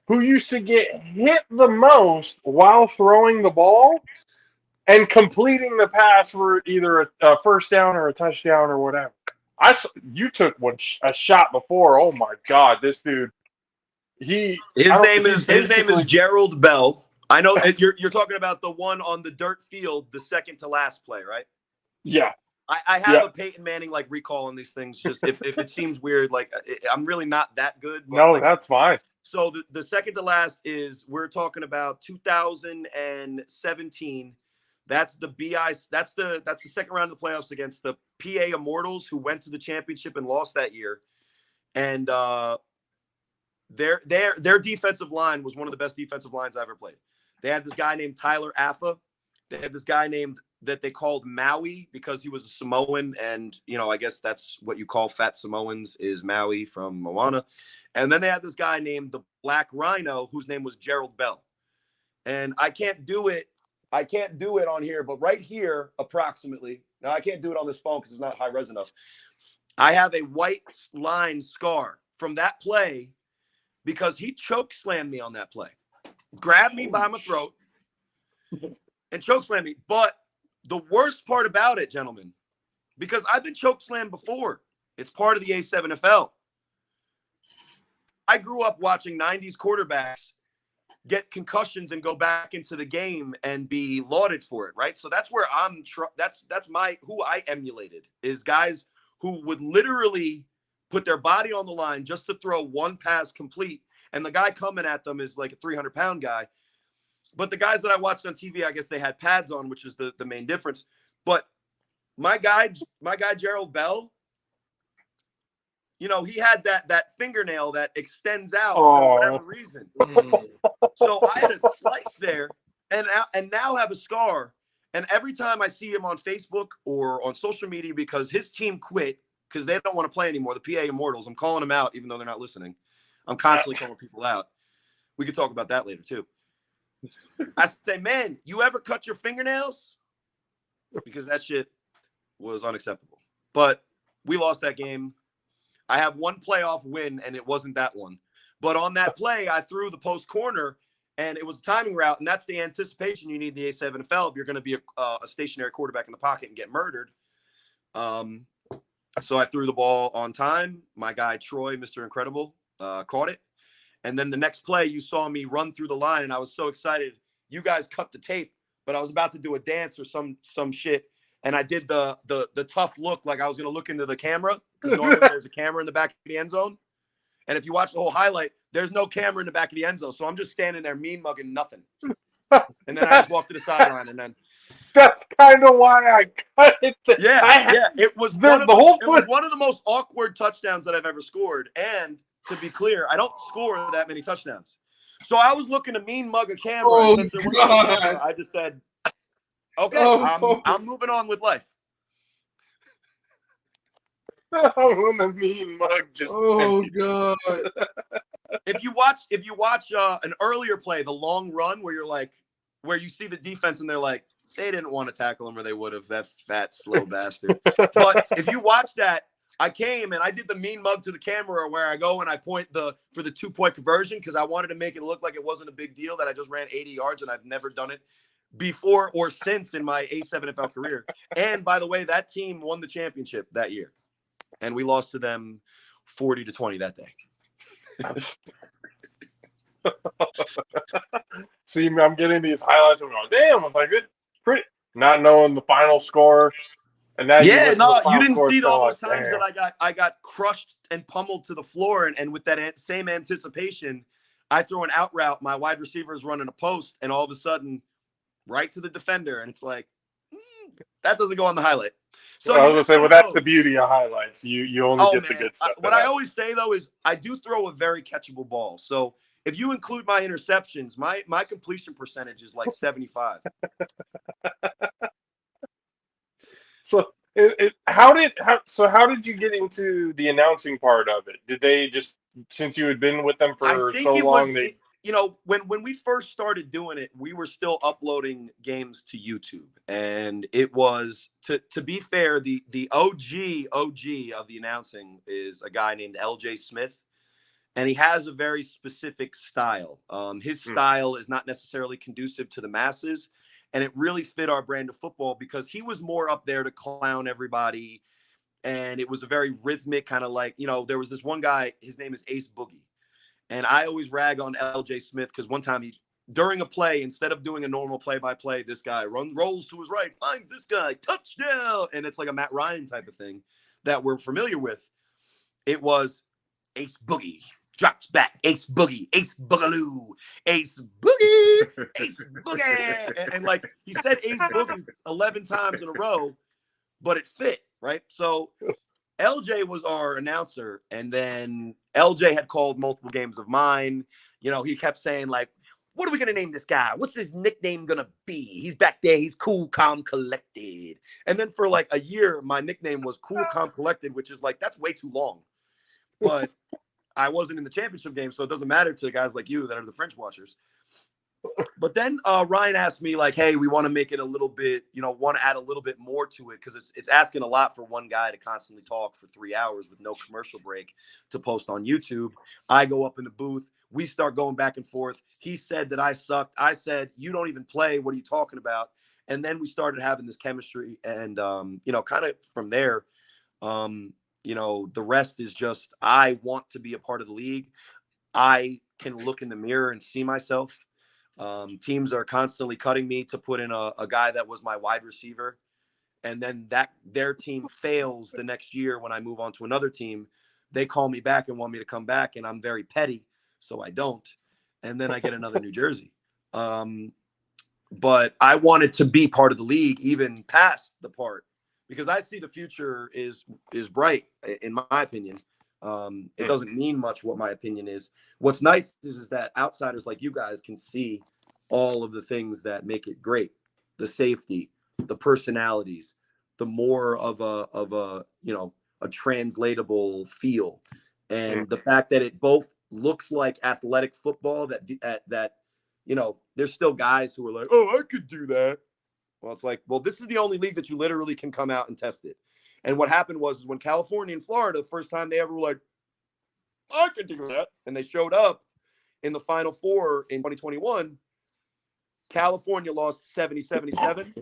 who used to get hit the most while throwing the ball and completing the pass for either a first down or a touchdown or whatever. You took a shot before. Oh my God, this dude. His name is basically Gerald Bell. I know you're talking about the one on the dirt field, the second to last play, right? Yeah. I have a Peyton Manning like recall on these things. Just if it seems weird, like I'm really not that good. But, no, like, that's fine. So the second to last is we're talking about 2017. That's the BI. That's the second round of the playoffs against the PA Immortals, who went to the championship and lost that year. And their defensive line was one of the best defensive lines I ever played. They had this guy named Tyler Affa. They had this guy named that they called Maui because he was a Samoan, and I guess that's what you call fat Samoans is Maui from Moana. And then they had this guy named the Black Rhino, whose name was Gerald Bell. And I can't do it on here, but right here, approximately. Now I can't do it on this phone because it's not high res enough. I have a white line scar from that play because he choke slammed me on that play, grabbed me by my throat, and choke slammed me. But the worst part about it, gentlemen, because I've been choke slammed before, it's part of the A7FL. I grew up watching 90s quarterbacks get concussions and go back into the game and be lauded for it, right? So that's where that's who I emulated, is guys who would literally put their body on the line just to throw one pass complete, and the guy coming at them is like a 300-pound guy. But the guys that I watched on TV, I guess they had pads on, which is the main difference. But my guy Gerald Bell, he had that fingernail that extends out for whatever reason. So I had a slice there and now have a scar. And every time I see him on Facebook or on social media, because his team quit because they don't want to play anymore, the PA Immortals, I'm calling them out even though they're not listening. I'm constantly calling people out. We could talk about that later too. I say, man, you ever cut your fingernails? Because that shit was unacceptable. But we lost that game. I have one playoff win, and it wasn't that one. But on that play, I threw the post corner, and it was a timing route, and that's the anticipation you need in the A7FL if you're going to be a stationary quarterback in the pocket and get murdered. So I threw the ball on time. My guy, Troy, Mr. Incredible, caught it. And then the next play, you saw me run through the line, and I was so excited. You guys cut the tape, but I was about to do a dance or some shit, and I did the tough look, like I was going to look into the camera, because normally there's a camera in the back of the end zone. And if you watch the whole highlight, there's no camera in the back of the end zone. So I'm just standing there mean mugging nothing. And then I just walked to the sideline, and then that's kind of why I cut it. It was one of the most awkward touchdowns that I've ever scored. And to be clear, I don't score that many touchdowns. So I was looking to mean mug a camera. I just said, okay, I'm moving on with life. I'm gonna mean mug just. Oh God! If you watch an earlier play, the long run, where you see the defense and they're like, they didn't want to tackle him or they would have. That fat slow bastard. But if you watch that, I came and I did the mean mug to the camera where I go and I point for the 2-point conversion, because I wanted to make it look like it wasn't a big deal that I just ran 80 yards, and I've never done it before or since in my A7FL career. And by the way, that team won the championship that year, and we lost to them 40-20 that day. See, I'm getting these highlights and I'm going, damn, I was like, it's pretty, not knowing the final score. And now you didn't see all those times damn. that I got crushed and pummeled to the floor, and with that same anticipation, I throw an out route. My wide receiver is running a post, and all of a sudden, right to the defender, and it's like, that doesn't go on the highlight. So I was gonna say, well, that's the beauty of highlights. You only get the good stuff. What I always say though is I do throw a very catchable ball. So if you include my interceptions, my completion percentage is like 75. So how did you get into the announcing part of it? Did they just, since you had been with them for so long, you know, when we first started doing it, we were still uploading games to YouTube, and it was to be fair, the OG of the announcing is a guy named LJ Smith, and he has a very specific style. His style is not necessarily conducive to the masses, and it really fit our brand of football because he was more up there to clown everybody, and it was a very rhythmic kind of like, you know, there was this one guy, his name is Ace Boogie. And I always rag on LJ Smith because one time during a play, instead of doing a normal play-by-play, this guy rolls to his right, finds this guy, touchdown. And it's like a Matt Ryan type of thing that we're familiar with. It was Ace Boogie, drops back, Ace Boogie, Ace Boogaloo, Ace Boogie, Ace Boogie. And like he said Ace Boogie 11 times in a row, but it fit, right? So LJ was our announcer, and then LJ had called multiple games of mine. You know, he kept saying, like, what are we going to name this guy? What's his nickname going to be? He's back there. He's cool, calm, collected. And then for like a year, my nickname was Cool, Calm, Collected, which is like, that's way too long. But I wasn't in the championship game, so it doesn't matter to guys like you that are the French watchers. But then Ryan asked me, like, hey, we want to make it a little bit, you know, want to add a little bit more to it because it's asking a lot for one guy to constantly talk for 3 hours with no commercial break to post on YouTube. I go up in the booth. We start going back and forth. He said that I sucked. I said, you don't even play. What are you talking about? And then we started having this chemistry. And, you know, kind of from there, you know, the rest is just I want to be a part of the league. I can look in the mirror and see myself. Teams are constantly cutting me to put in a guy that was my wide receiver. And then their team fails the next year when I move on to another team. They call me back and want me to come back, and I'm very petty, so I don't. And then I get another New Jersey. But I wanted to be part of the league even past the part because I see the future is bright, in my opinion. It doesn't mean much what my opinion is. What's nice is that outsiders like you guys can see all of the things that make it great. The safety, the personalities, the more of a you know, a translatable feel. And the fact that it both looks like athletic football that you know, there's still guys who are like, oh, I could do that. Well, it's like, well, this is the only league that you literally can come out and test it. And what happened was when California and Florida, the first time they ever were like, I can do that. And they showed up in the Final Four in 2021. California lost 70-77.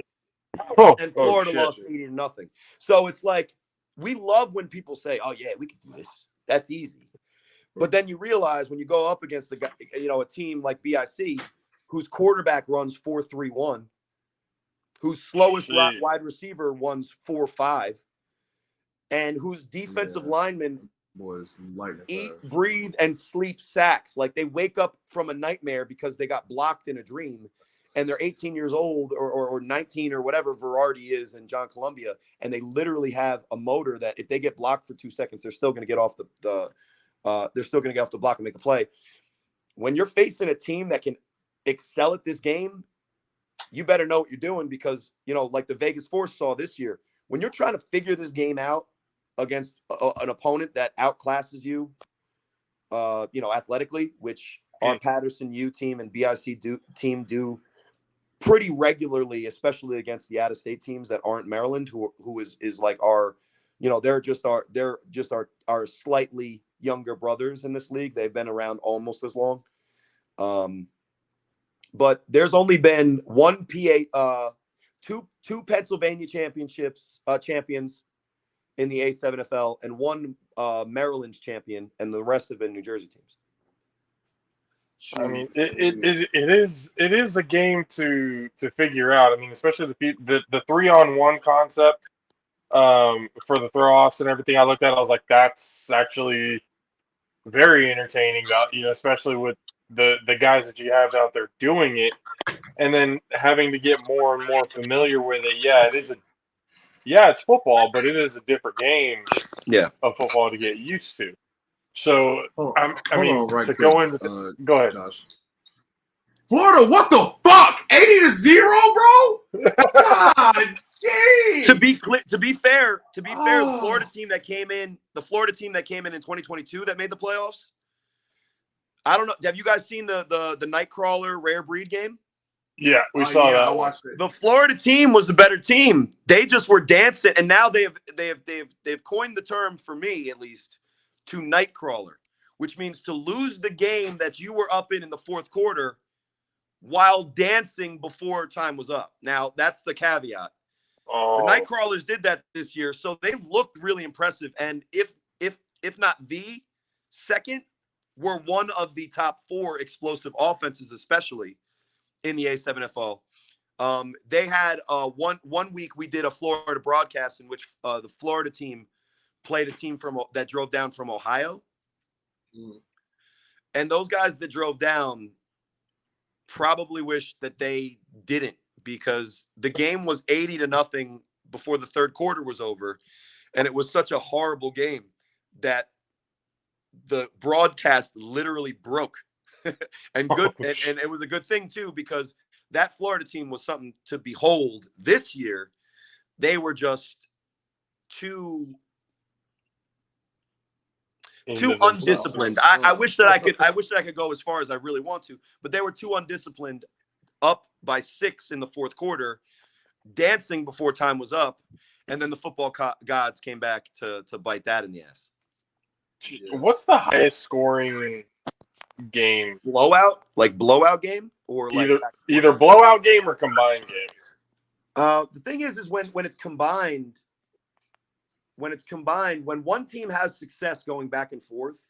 And Florida lost 80-0. So it's like, we love when people say, oh, yeah, we can do this. That's easy. But then you realize when you go up against the guy, you know, a team like BIC, whose quarterback runs 4.31, whose slowest wide receiver runs 4.5, and whose defensive linemen eat, breathe, and sleep sacks. Like they wake up from a nightmare because they got blocked in a dream, and they're 18 years old or 19 or whatever Verardi is in John Columbia, and they literally have a motor that if they get blocked for 2 seconds, they're still going to get off they're still going to get off the block and make a play. When you're facing a team that can excel at this game, you better know what you're doing because, you know, like the Vegas Force saw this year, when you're trying to figure this game out against an opponent that outclasses you, you know, athletically, which our Patterson U team and BIC team do pretty regularly, especially against the out-of-state teams that aren't Maryland, who is like our, you know, they're just our slightly younger brothers in this league. They've been around almost as long. But there's only been one two Pennsylvania champions in the A7FL and one Maryland's champion, and the rest have been New Jersey teams. I mean, it is a game to figure out. I mean, especially the 3-on-1 concept for the throw offs and everything. I looked at, I was like, that's actually very entertaining. You know, especially with the guys that you have out there doing it, and then having to get more and more familiar with it. Yeah, it's football, but it is a different game. Yeah, of football to get used to. So go ahead, Josh. Florida, what the fuck? 80-0, bro. God dang. To be fair, the Florida team that came in in 2022 that made the playoffs. I don't know. Have you guys seen the Nightcrawler rare breed game? Yeah, we saw that. I one. watched it. The Florida team was the better team. They just were dancing, and now they've coined the term, for me at least, to Nightcrawler, which means to lose the game that you were up in the fourth quarter while dancing before time was up. Now, that's the caveat. Oh, The Nightcrawlers did that this year, so they looked really impressive. And if not the second, were one of the top 4 explosive offenses, especially in the A7FL. They had one week we did a Florida broadcast in which the Florida team played a team that drove down from Ohio. And those guys that drove down probably wish that they didn't, because the game was 80-0 before the third quarter was over. And it was such a horrible game that the broadcast literally broke. and it was a good thing too, because that Florida team was something to behold. This year, they were just too undisciplined. I wish that I could go as far as I really want to, but they were too undisciplined, up by 6 in the fourth quarter, dancing before time was up, and then the football gods came back to bite that in the ass. What's the highest scoring game? Blowout game, or either blowout game or combined game? The thing is when it's combined, when one team has success going back and forth,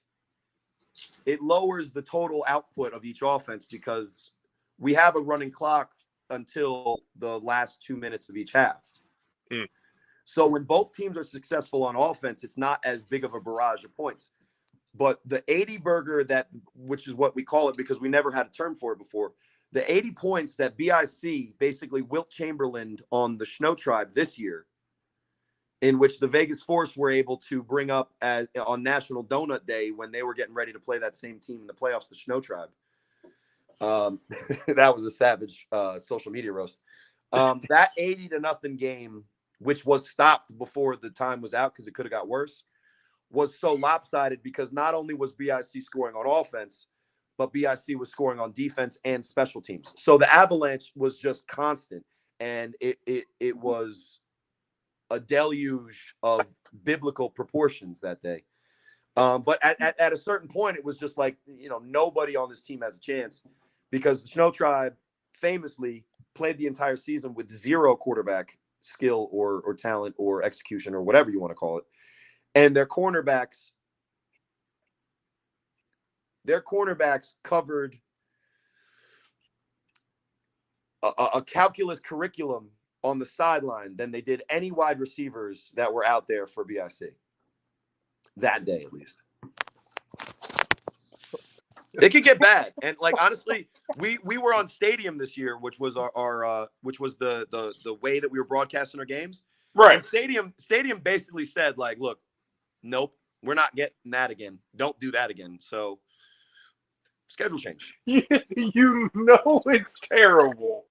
it lowers the total output of each offense, because we have a running clock until the last 2 minutes of each half. So when both teams are successful on offense, it's not as big of a barrage of points. But the 80 burger, which is what we call it because we never had a term for it before, the 80 points that BIC basically Wilt Chamberlain on the Snow Tribe this year, in which the Vegas Force were able to bring up on National Donut Day when they were getting ready to play that same team in the playoffs, the Snow Tribe. That was a savage social media roast. That 80-0 game, which was stopped before the time was out because it could have got worse, was so lopsided because not only was BIC scoring on offense, but BIC was scoring on defense and special teams. So the avalanche was just constant, and it was a deluge of biblical proportions that day. But at a certain point, it was just like, nobody on this team has a chance, because the Snow Tribe famously played the entire season with 0 quarterback skill or talent or execution or whatever you want to call it. And their cornerbacks covered a calculus curriculum on the sideline than they did any wide receivers that were out there for BIC that day, at least. It could get bad. And honestly, we were on Stadium this year, which was our which was the way that we were broadcasting our games. Right. And Stadium basically said, look, nope, we're not getting that again. Don't do that again. So schedule change. It's terrible.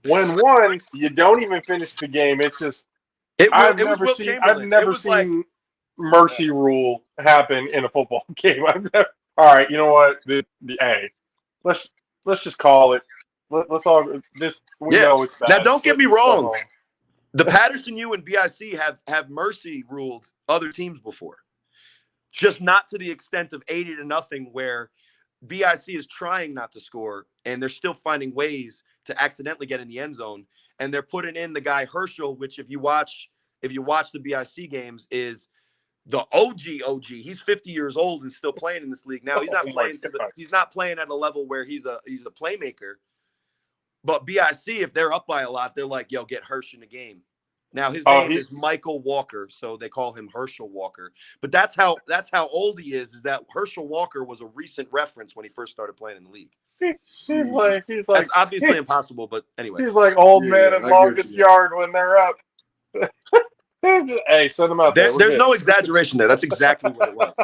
When you don't even finish the game. It's just I've never seen mercy rule happen in a football game. All right, you know what? Let's just call it. Let's all this. We know it's bad. Now, don't get me wrong. The Patterson U and BIC have mercy ruled other teams before, just not to the extent of 80-0, where BIC is trying not to score and they're still finding ways to accidentally get in the end zone, and they're putting in the guy Herschel, which if you watch the BIC games, is the OG. He's 50 years old and still playing in this league. Now he's not playing at a level where he's a playmaker. But BIC, if they're up by a lot, they're like, yo, get Hirsch in the game. Now his name is Michael Walker, so they call him Herschel Walker. But that's how old he is that Herschel Walker was a recent reference when he first started playing in the league. He's like that's obviously impossible, but anyway. He's like old man in longest yard when they're up. Hey, send them out there. There's no exaggeration there. That's exactly what it was.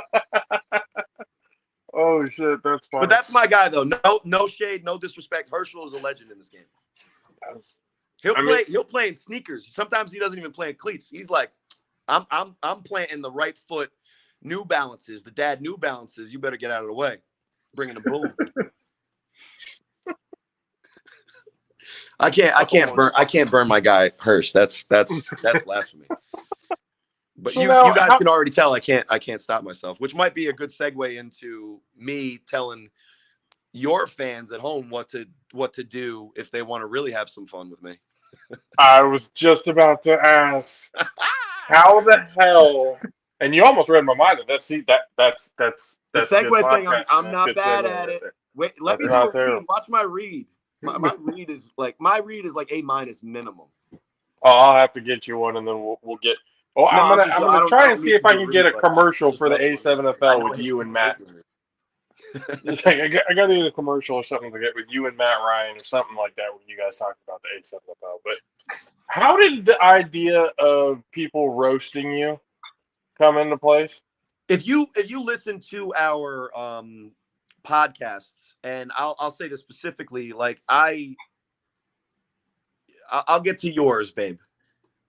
Oh shit, that's funny. But that's my guy though. No shade, no disrespect. Herschel is a legend in this game. He'll play in sneakers. Sometimes he doesn't even play in cleats. He's like, I'm playing in the right foot New Balances, the dad New Balances. You better get out of the way. bringing a boom. I can't burn my guy Hirsch. That's blasphemy. But So you now, guys can already tell I can't stop myself, which might be a good segue into me telling your fans at home what to do if they want to really have some fun with me. I was just about to ask, how the hell? And you almost read my mind. That's The a good segue thing, podcast. I'm That's not good bad segue at right it. there. Wait, let me That's do not a terrible. read. Watch my read. My read is like A- minimum. Oh, I'll have to get you one, and then we'll get. Oh, No, I'm I gonna don't try and see need if to I do a can get a read, but commercial just for the wrestling. I A7FL know with it you hits and me Matt. regularly. I got to get a commercial or something to get with you and Matt Ryan or something like that when you guys talk about the A7FL. But how did the idea of people roasting you come into place? If you listen to our podcasts, and I'll say this specifically, like I'll get to yours, babe.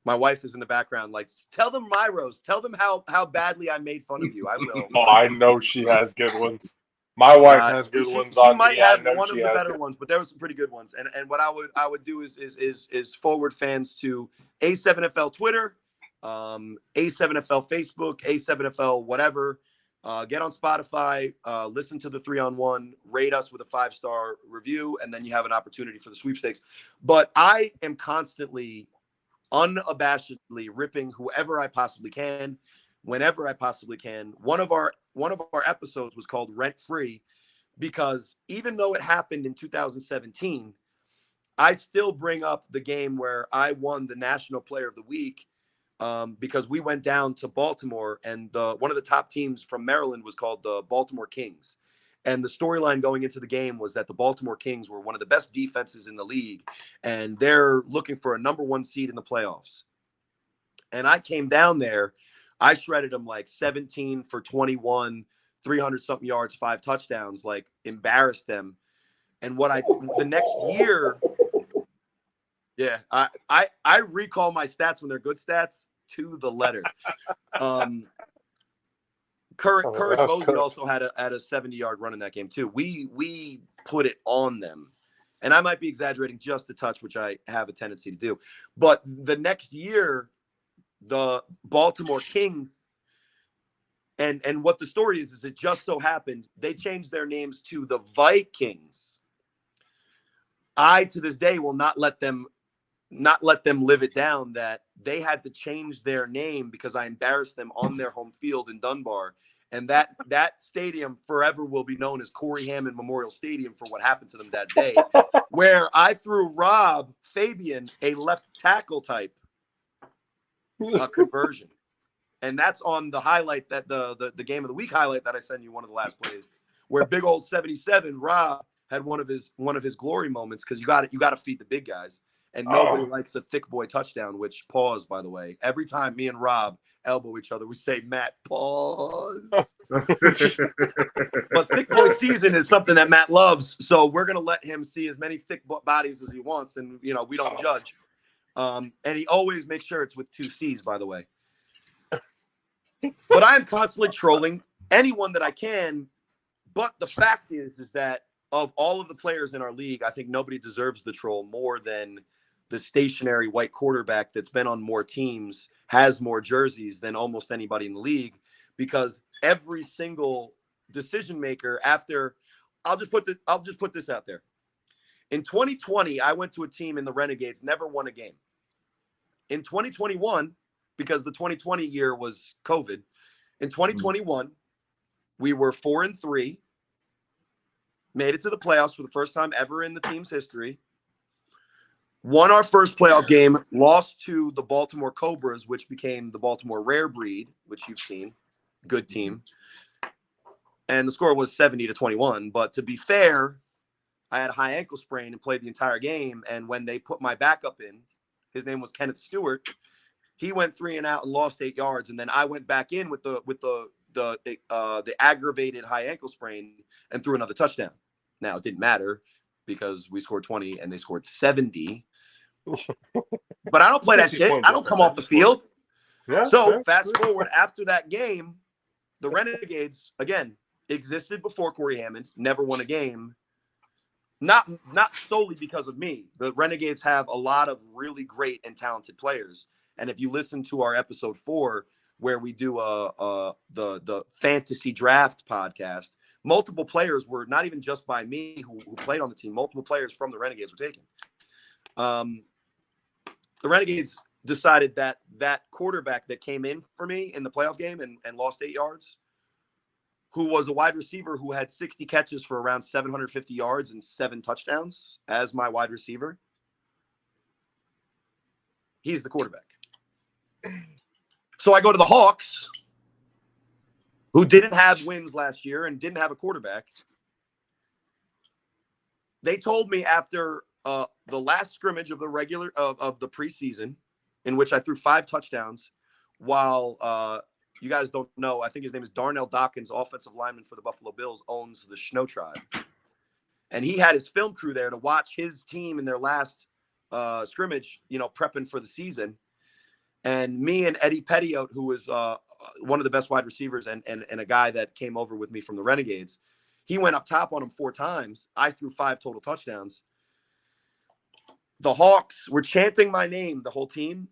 My wife is in the background. Like, tell them my roast. Tell them how badly I made fun of you. I will. Oh, I know she has good ones. My wife has good ones She on might me. I have know one she of the has better good. ones, but there were some pretty good ones. And what I would do is forward fans to A7FL Twitter, A7FL Facebook, A7FL whatever. Get on Spotify, listen to the 3-on-1, rate us with a 5-star review, and then you have an opportunity for the sweepstakes. But I am constantly, unabashedly ripping whoever I possibly can, whenever I possibly can. One of our episodes was called Rent Free, because even though it happened in 2017, I still bring up the game where I won the National Player of the Week, because we went down to Baltimore, and one of the top teams from Maryland was called the Baltimore Kings. And the storyline going into the game was that the Baltimore Kings were one of the best defenses in the league, and they're looking for a #1 seed in the playoffs. And I came down there, I shredded them like 17 for 21, 300 something yards, 5 touchdowns, like embarrassed them. And the next year, yeah, I recall my stats when they're good stats to the letter. Courage Mosey also had a 70-yard run in that game too. We put it on them, and I might be exaggerating just a touch, which I have a tendency to do. But the next year, the Baltimore Kings, and what the story is it just so happened they changed their names to the Vikings. I, to this day, will not let them live it down that they had to change their name because I embarrassed them on their home field in Dunbar. And that stadium forever will be known as Cory Hammond Memorial Stadium for what happened to them that day, where I threw Rob Fabian, a left tackle type, a conversion. And that's on the highlight, that the game of the week highlight that I sent you, one of the last plays, where big old 77 Rob had one of his glory moments, because you got to feed the big guys. And nobody likes a thick boy touchdown, which, pause, by the way. Every time me and Rob elbow each other, we say, Matt, pause. But thick boy season is something that Matt loves. So we're going to let him see as many thick bodies as he wants. And, we don't judge. And he always makes sure it's with 2 C's, by the way. But I'm constantly trolling anyone that I can. But the fact is that of all of the players in our league, I think nobody deserves the troll more than the stationary white quarterback that's been on more teams, has more jerseys than almost anybody in the league, because every single decision maker after, I'll just put this out there. In 2020, I went to a team in the Renegades, never won a game. In 2021, because the 2020 year was COVID, in 2021, we were 4-3, made it to the playoffs for the first time ever in the team's history. Won our first playoff game, lost to the Baltimore Cobras, which became the Baltimore Rare Breed, which you've seen. Good team. And the score was 70-21. But to be fair, I had a high ankle sprain and played the entire game. And when they put my backup in, his name was Kenneth Stewart, he went 3 and out and lost 8 yards. And then I went back in with the aggravated high ankle sprain and threw another touchdown. Now, it didn't matter because we scored 20 and they scored 70. But I don't play that shit. I don't come off the field. Yeah, so fast forward after that game, the Renegades, again, existed before Cory Hammond, never won a game. Not solely because of me. The Renegades have a lot of really great and talented players. And if you listen to our episode 4, where we do the fantasy draft podcast, multiple players were not even just by me who played on the team. Multiple players from the Renegades were taken. The Renegades decided that quarterback that came in for me in the playoff game and lost 8 yards, who was a wide receiver who had 60 catches for around 750 yards and 7 touchdowns as my wide receiver. He's the quarterback. So I go to the Hawks, who didn't have wins last year and didn't have a quarterback. They told me after the last scrimmage of the of the preseason, in which I threw 5 touchdowns, while you guys don't know, I think his name is Darnell Dawkins, offensive lineman for the Buffalo Bills, owns the Snow Tribe. And he had his film crew there to watch his team in their last scrimmage, prepping for the season. And me and Eddie Pettiot, who was one of the best wide receivers and a guy that came over with me from the Renegades, he went up top on him 4 times. I threw 5 total touchdowns. The Hawks were chanting my name, the whole team.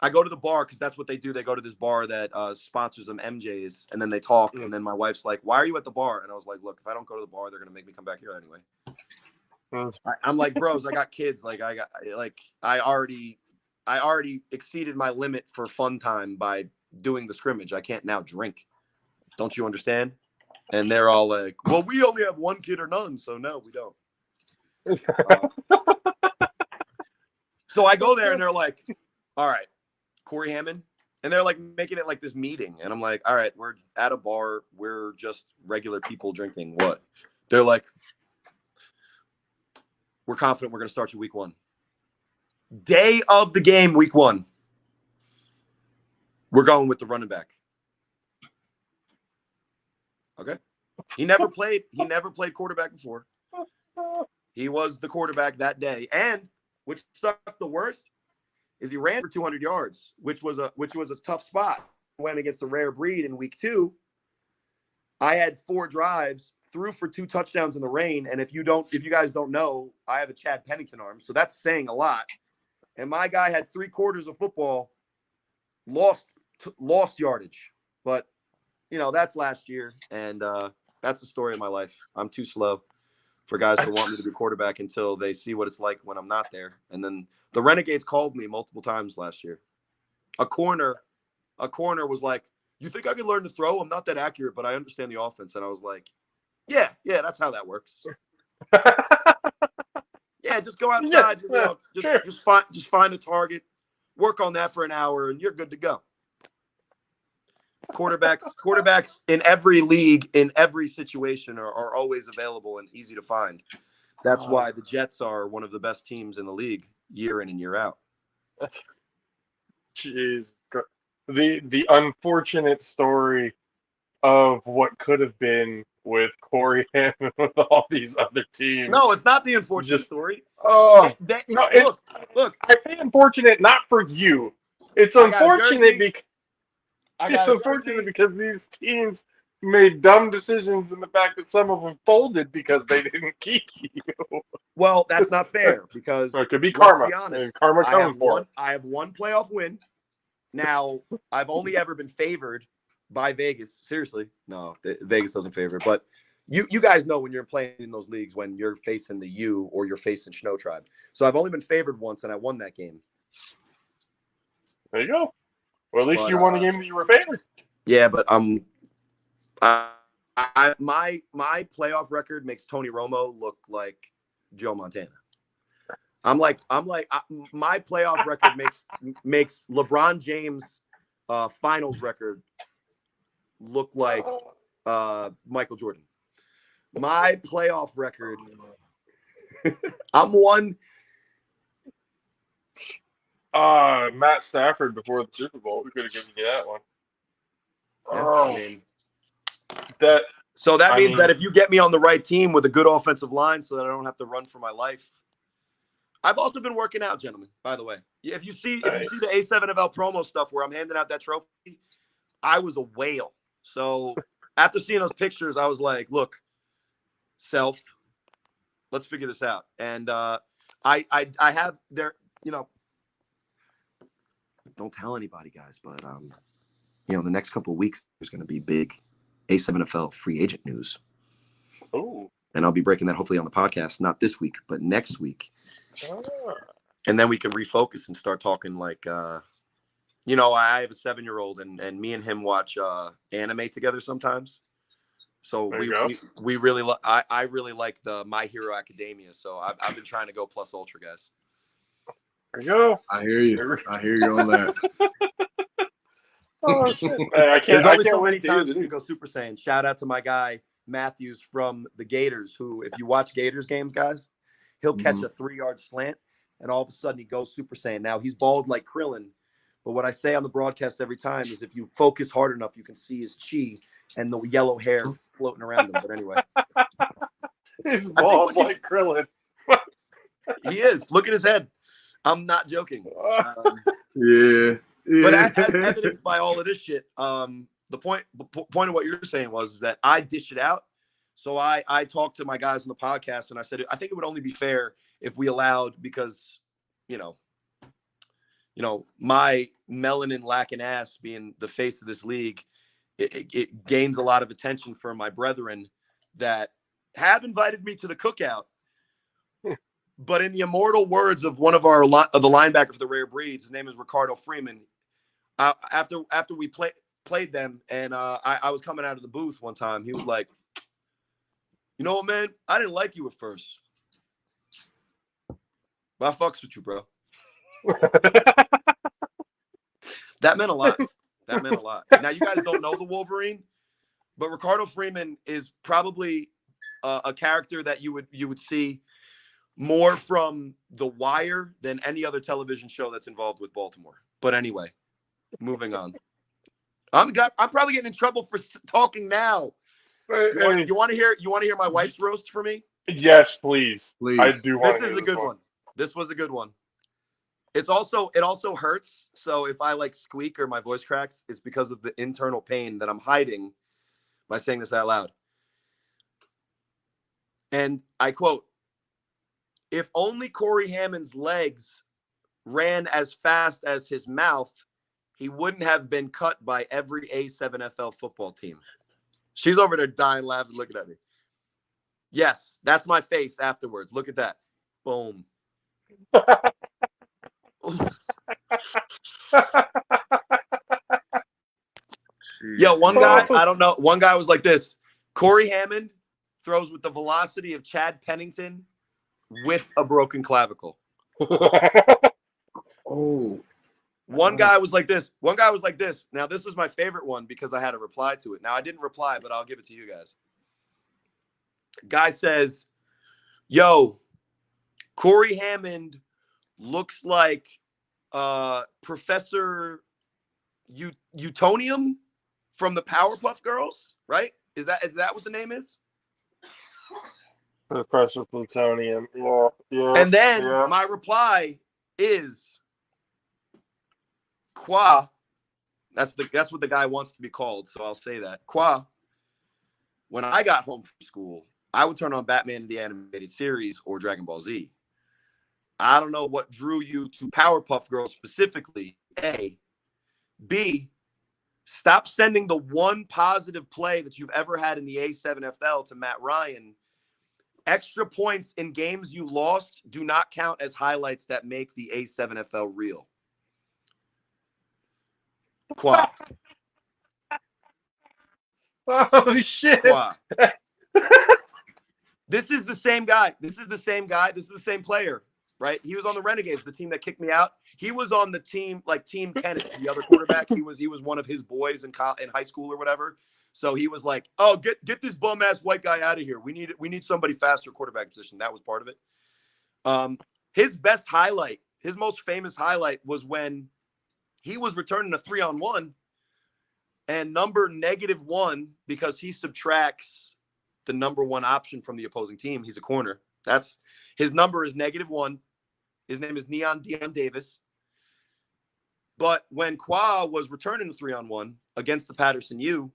I go to the bar because that's what they do. They go to this bar that sponsors them, MJ's, and then they talk. And then my wife's like, "Why are you at the bar?" And I was like, "Look, if I don't go to the bar, they're gonna make me come back here anyway." I'm like, "Bros, I got kids. I already exceeded my limit for fun time by doing the scrimmage. I can't now drink. Don't you understand?" And they're all like, "Well, we only have 1 kid or none, so no, we don't." So I go there and they're like, "All right, Cory Hammond," and they're like making it like this meeting, and I'm like, "All right, we're at a bar, we're just regular people drinking. What?" They're like, "We're confident we're going to start you week 1. Day of the game, week 1. We're going with the running back." Okay. He never played quarterback before. He was the quarterback that day, and which sucked the worst is he ran for 200 yards, which was a tough spot. Went against the rare breed in week 2. I had 4 drives, threw for 2 touchdowns in the rain. And if you guys don't know, I have a Chad Pennington arm, so that's saying a lot. And my guy had 3 quarters of football, lost yardage. But that's last year, and that's the story of my life. I'm too slow for guys to want me to be quarterback until they see what it's like when I'm not there. And then the Renegades called me multiple times last year. A corner was like, "You think I could learn to throw? I'm not that accurate, but I understand the offense." And I was like, yeah, that's how that works. Yeah, just go outside. Sure. Just find a target, work on that for an hour, and you're good to go. Quarterbacks in every league, in every situation, are always available and easy to find. That's why the Jets are one of the best teams in the league year in and year out. Jeez, the unfortunate story of what could have been with Cory Hammond with all these other teams. No, it's not the unfortunate story. Oh, Look. I say unfortunate not for you. It's unfortunate because these teams made dumb decisions in the fact that some of them folded because they didn't keep you. Well, that's not fair because it could be karma. Let's be honest, karma coming for I have 1 playoff win. Now, I've only ever been favored by Vegas. Seriously, no, Vegas doesn't favor. But you guys know when you're playing in those leagues when you're facing the U or you're facing Snow Tribe. So I've only been favored once, and I won that game. There you go. Well, at least you won a game that you were favored. Yeah, but my playoff record makes Tony Romo look like Joe Montana. My playoff record makes LeBron James finals record look like Michael Jordan. My playoff record, I'm one. Matt Stafford before the Super Bowl. We could have given you that one. Yeah, that means that if you get me on the right team with a good offensive line so that I don't have to run for my life. I've also been working out, gentlemen, by the way. If you see the A7FL promo stuff where I'm handing out that trophy, I was a whale. So after seeing those pictures, I was like, look, self, let's figure this out. And I have there, you know, don't tell anybody, guys, but you know, the next couple of weeks there's going to be big A7FL free agent news. Oh. And I'll be breaking that hopefully on the podcast, not this week, but next week. Ah. And then we can refocus and start talking like, you know, I have a 7-year-old and me and him watch anime together sometimes. So we really I really like the My Hero Academia. So I've been trying to go plus ultra, guys. There you go. I hear you. I hear you on that. Oh shit! Man, I can't. There's I only can't so many wait to hear times the you news. can go Super Saiyan. Shout out to my guy Matthews from the Gators, who, if you watch Gators games, guys, he'll catch a 3-yard slant, and all of a sudden he goes Super Saiyan. Now he's bald like Krillin, but what I say on the broadcast every time is, if you focus hard enough, you can see his chi and the yellow hair floating around him. But anyway, He's bald like Krillin. he is. Look at his head. I'm not joking. Yeah. But as evidenced by all of this shit, the point of what you're saying is that I dish it out. So I talked to my guys on the podcast and I said, I think it would only be fair if we allowed, because, you know, my melanin lacking ass being the face of this league, it gains a lot of attention from my brethren that have invited me to the cookout. But in the immortal words of one of the linebacker for the Rare Breeds, his name is Ricardo Freeman. After we played them, and I was coming out of the booth one time, he was like, "You know what, man? I didn't like you at first, but I fucks with you, bro." That meant a lot. That meant a lot. Now, you guys don't know the Wolverine, but Ricardo Freeman is probably a character that you would see more from The Wire than any other television show that's involved with Baltimore. But anyway, moving on. I'm probably getting in trouble for talking now. You want to hear my wife's roast for me? Yes, please. Please. I do want to This hear is a good one. This was a good one. It also hurts. So if I like squeak or my voice cracks, it's because of the internal pain that I'm hiding by saying this out loud. And I quote, "If only Cory Hammond's legs ran as fast as his mouth, he wouldn't have been cut by every A7FL football team." She's over there dying laughing, looking at me. Yes, that's my face afterwards. Look at that. Boom. Yo, one guy, I don't know. One guy was like this: Cory Hammond throws with the velocity of Chad Pennington with a broken clavicle. Oh. One guy was like this. One guy was like this. Now, this was my favorite one because I had a reply to it. Now, I didn't reply, but I'll give it to you guys. Guy says, "Yo, Cory Hammond looks like Professor Utonium from the Powerpuff Girls, right? Is that what the name is?" Professor Plutonium. Yeah. And then my reply is Qua. That's what the guy wants to be called, so I'll say that. Qua. When I got home from school, I would turn on Batman the Animated Series or Dragon Ball Z. I don't know what drew you to Powerpuff Girls specifically. A. B. Stop sending the one positive play that you've ever had in the A7FL to Matt Ryan. Extra points in games you lost do not count as highlights that make the A7FL real. Qua. Oh shit. Qua. This is the same guy. This is the same player, right? He was on the Renegades, the team that kicked me out. He was on the team, like Team Kenneth, the other quarterback. He was one of his boys in high school or whatever. So he was like, "Oh, get this bum ass white guy out of here. We need somebody faster quarterback position." That was part of it. His best highlight, his most famous highlight, was when he was returning a 3-on-1 and number -1, because he subtracts the number 1 option from the opposing team. He's a corner. That's his number is -1. His name is Neon Dion Davis. But when Qua was returning the 3-on-1 against the Patterson U,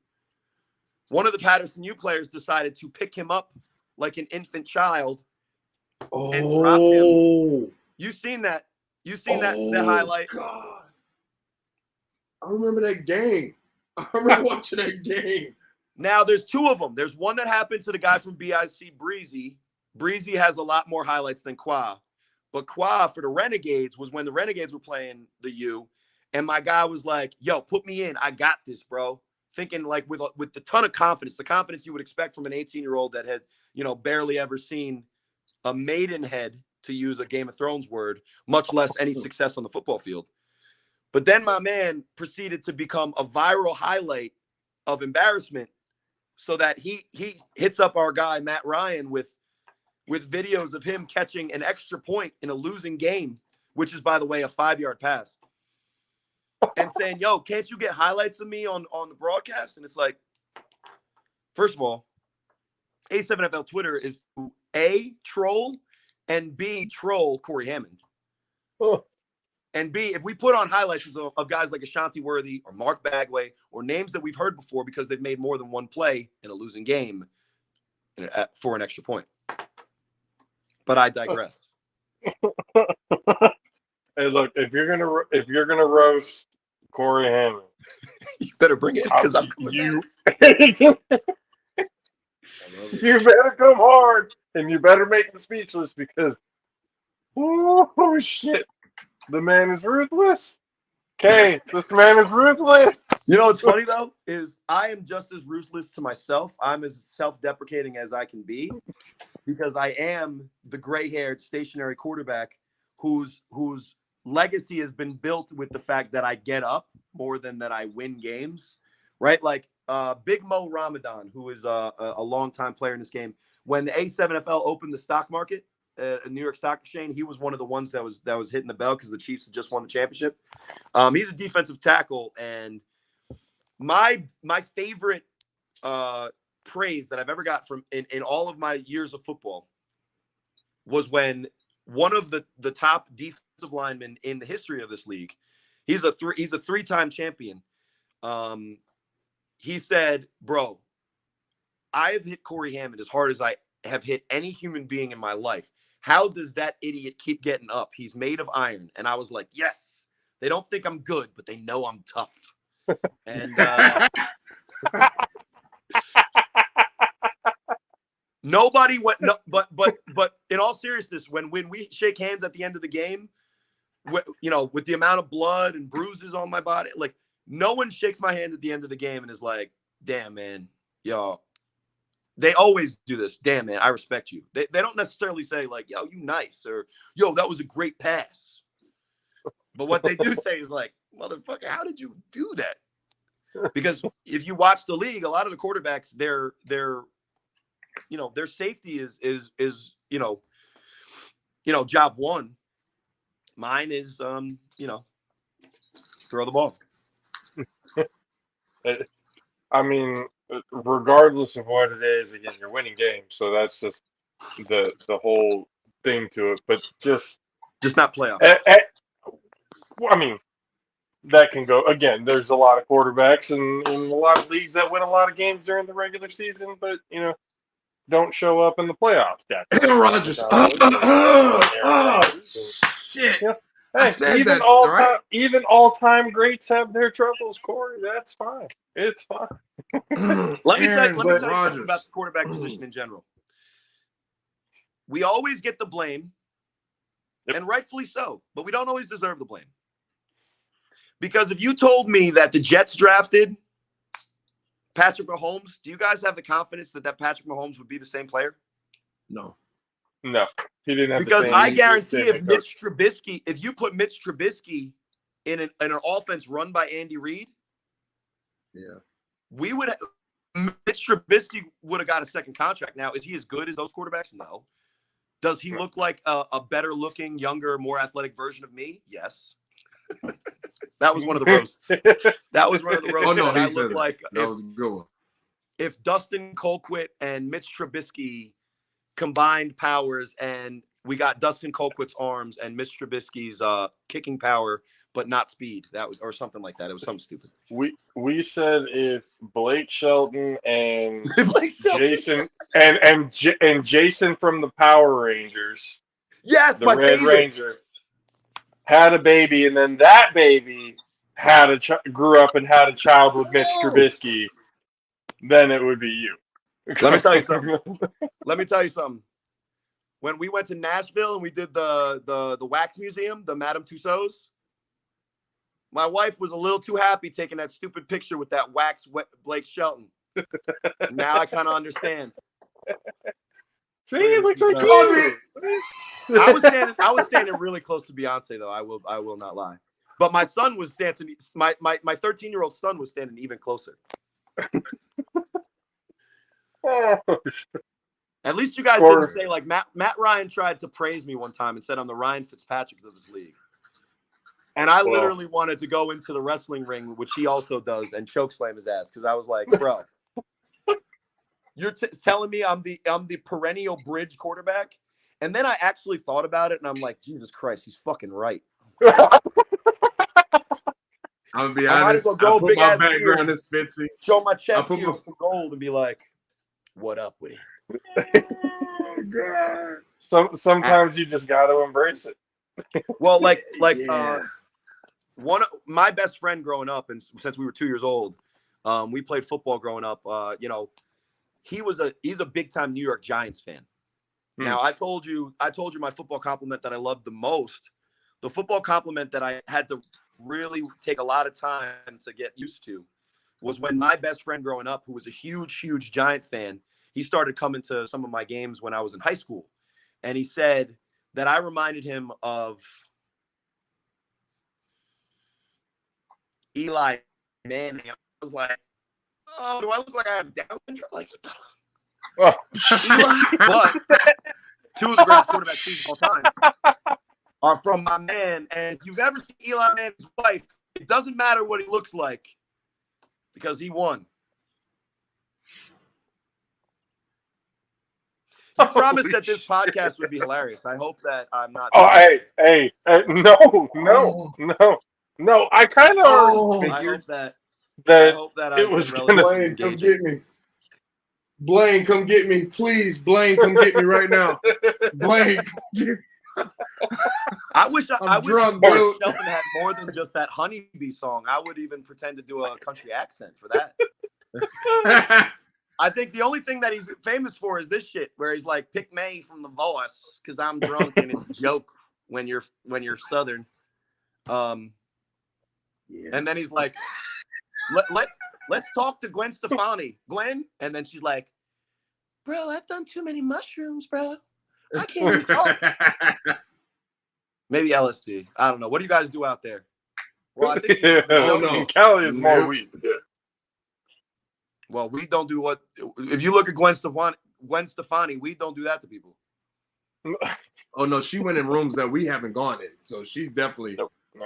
One of the Patterson U players decided to pick him up like an infant child and drop him. You seen that? You seen that highlight? God. I remember that game. I remember watching that game. Now, there's two of them. There's one that happened to the guy from BIC, Breezy. Breezy has a lot more highlights than Qua. But Qua for the Renegades was when the Renegades were playing the U. And my guy was like, yo, put me in. I got this, bro. Thinking like with a ton of confidence, the confidence you would expect from an 18-year-old that had, barely ever seen a maidenhead, to use a Game of Thrones word, much less any success on the football field. But then my man proceeded to become a viral highlight of embarrassment so that he hits up our guy, Matt Ryan, with videos of him catching an extra point in a losing game, which is, by the way, a 5-yard pass, and saying, yo, can't you get highlights of me on the broadcast? And it's like, first of all, A7FL Twitter is A, troll, and B, troll Cory Hammond. Oh. And B, if we put on highlights of guys like Ashanti Worthy or Mark Bagway or names that we've heard before because they've made more than one play in a losing game for an extra point. But I digress. Hey, look, if you're gonna roast Cory Hammond, you better bring it because I'm coming you better come hard and you better make him speechless because oh shit, the man is ruthless. Okay, this man is ruthless. You know what's funny though is I am just as ruthless to myself. I'm as self-deprecating as I can be because I am the gray-haired stationary quarterback whose legacy has been built with the fact that I get up more than that I win games, right? Like Big Mo Ramadan, who is a longtime player in this game. When the A7FL opened the stock market, New York Stock Exchange, he was one of the ones that was hitting the bell because the Chiefs had just won the championship. He's a defensive tackle, and my favorite praise that I've ever got from in all of my years of football was when one of the top defensive linemen in the history of this league, he's a three-time champion. He said, bro, I have hit Cory Hammond as hard as I have hit any human being in my life. How does that idiot keep getting up? He's made of iron. And I was like, yes, they don't think I'm good, but they know I'm tough. And nobody went, no, but in all seriousness, when we shake hands at the end of the game, with the amount of blood and bruises on my body, like no one shakes my hand at the end of the game and is like, damn, man, y'all. They always do this. Damn, man, I respect you. They don't necessarily say like, yo, you nice, or yo, that was a great pass. But what they do say is like, motherfucker, how did you do that? Because if you watch the league, a lot of the quarterbacks, their safety is job one. Mine is throw the ball. I mean, regardless of what it is, again, you're winning games, so that's just the whole thing to it. But just not playoff. I mean, that can go again. There's a lot of quarterbacks in a lot of leagues that win a lot of games during the regular season, but don't show up in the playoffs. Aaron Rodgers. Shit. Yeah. Hey, even all-time greats have their troubles, Corey. That's fine. It's fine. Let me tell you something about the quarterback position in general. We always get the blame, and rightfully so, but we don't always deserve the blame. Because if you told me that the Jets drafted Patrick Mahomes, do you guys have the confidence that Patrick Mahomes would be the same player? No. No, he didn't have. Because I guarantee if you put Mitch Trubisky in an offense run by Andy Reid, Mitch Trubisky would have got a second contract. Now, is he as good as those quarterbacks? No. Does he look like a better looking, younger, more athletic version of me? Yes. That was one of the roasts. That was one of the roasts. Oh no, I looked like that was a good one. If Dustin Colquitt and Mitch Trubisky combined powers and we got Dustin Colquitt's arms and Mitch Trubisky's kicking power, but not speed. That was, or something like that. It was something stupid. We said if Blake Shelton and Blake Shelton. Jason and Jason from the Power Rangers, Yes, the my Red favorite. Ranger, had a baby, and then that baby had grew up and had a child with Mitch Trubisky, then it would be you. Let me tell you something. When we went to Nashville and we did the wax museum, the Madame Tussauds, my wife was a little too happy taking that stupid picture with that wax Blake Shelton. Now I kind of understand. See, it looks like I was standing really close to Beyonce, though. I will not lie. But my son was standing. My 13-year-old son was standing even closer. At least you guys didn't say, like, Matt Ryan tried to praise me one time and said I'm the Ryan Fitzpatrick of this league. And I literally wanted to go into the wrestling ring, which he also does, and chokeslam his ass, because I was like, bro, you're telling me I'm the perennial bridge quarterback? And then I actually thought about it, and I'm like, Jesus Christ, he's fucking right. I'm gonna be honest. I go put my background as Fitzy. Show my chest here with some gold and be like, what up with it? Sometimes you just got to embrace it. Well, my best friend growing up, and since we were 2 years old, we played football growing up. He's a big time New York Giants fan. Now I told you my football compliment that I loved the most. The football compliment that I had to really take a lot of time to get used to was when my best friend growing up, who was a huge Giant fan, he started coming to some of my games when I was in high school. And he said that I reminded him of Eli Manning. I was like, oh, do I look like I have Down syndrome? Like, what the? Eli, but two of the greatest quarterbacks of all time are from my man. And if you've ever seen Eli Manning's wife, it doesn't matter what he looks like because he won. You promised that this podcast would be hilarious. I hope that I'm not. Oh, hey, no. I kind of figured that it was going to. Blaine, come get me. Blaine, come get me. Please, Blaine, come get me right now. Blaine, I wish drunk, Shelton had more than just that honeybee song. I would even pretend to do a country accent for that. I think the only thing that he's famous for is this shit, where he's like, "Pick May from The Voice, because I'm drunk and it's a joke when you're Southern." And then he's like, "Let's talk to Gwen Stefani, Gwen." And then she's like, "Bro, I've done too many mushrooms, bro. I can't even talk." Maybe LSD. I don't know. What do you guys do out there? Well, I think Cali is more weed. Well, we don't do what if you look at Gwen Stefani, we don't do that to people. Oh no, she went in rooms that we haven't gone in, so she's definitely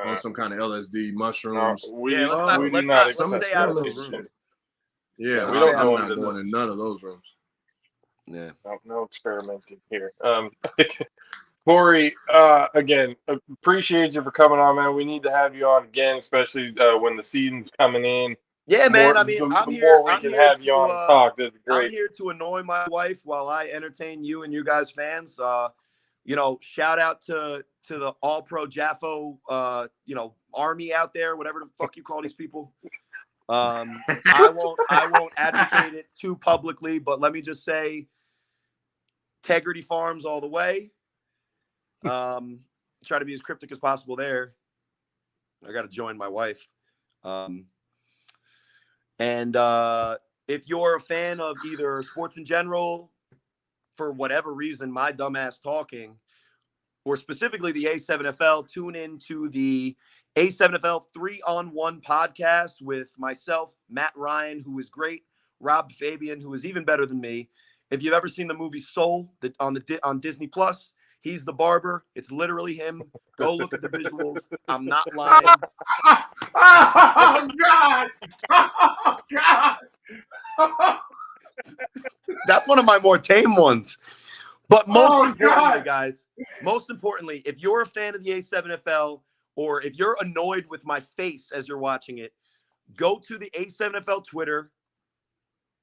on some kind of LSD, mushrooms. Let's stay out of those rooms. Yeah, we don't I'm not going in none of those rooms. Yeah, no experimenting here. Cory, again, appreciate you for coming on, man. We need to have you on again, especially when the season's coming in. Yeah, man. I'm here. We can have you on and talk. That'd be great. I'm here to annoy my wife while I entertain you and you guys fans. Shout out to the All Pro JAFFO, army out there, whatever the fuck you call these people. I won't advocate it too publicly, but let me just say, Integrity Farms all the way. Try to be as cryptic as possible there. I got to join my wife. And if you're a fan of either sports in general, for whatever reason, my dumbass talking, or specifically the A7FL, tune in to the A7FL 3-on-1 podcast with myself, Matt Ryan, who is great, Rob Fabian, who is even better than me. If you've ever seen the movie Soul on Disney Plus, he's the barber. It's literally him. Go look at the visuals. I'm not lying. Oh, God. Oh, God. That's one of my more tame ones. But most Oh, importantly, God. guys, most importantly, if you're a fan of the A7FL or if you're annoyed with my face as you're watching it, go to the A7FL Twitter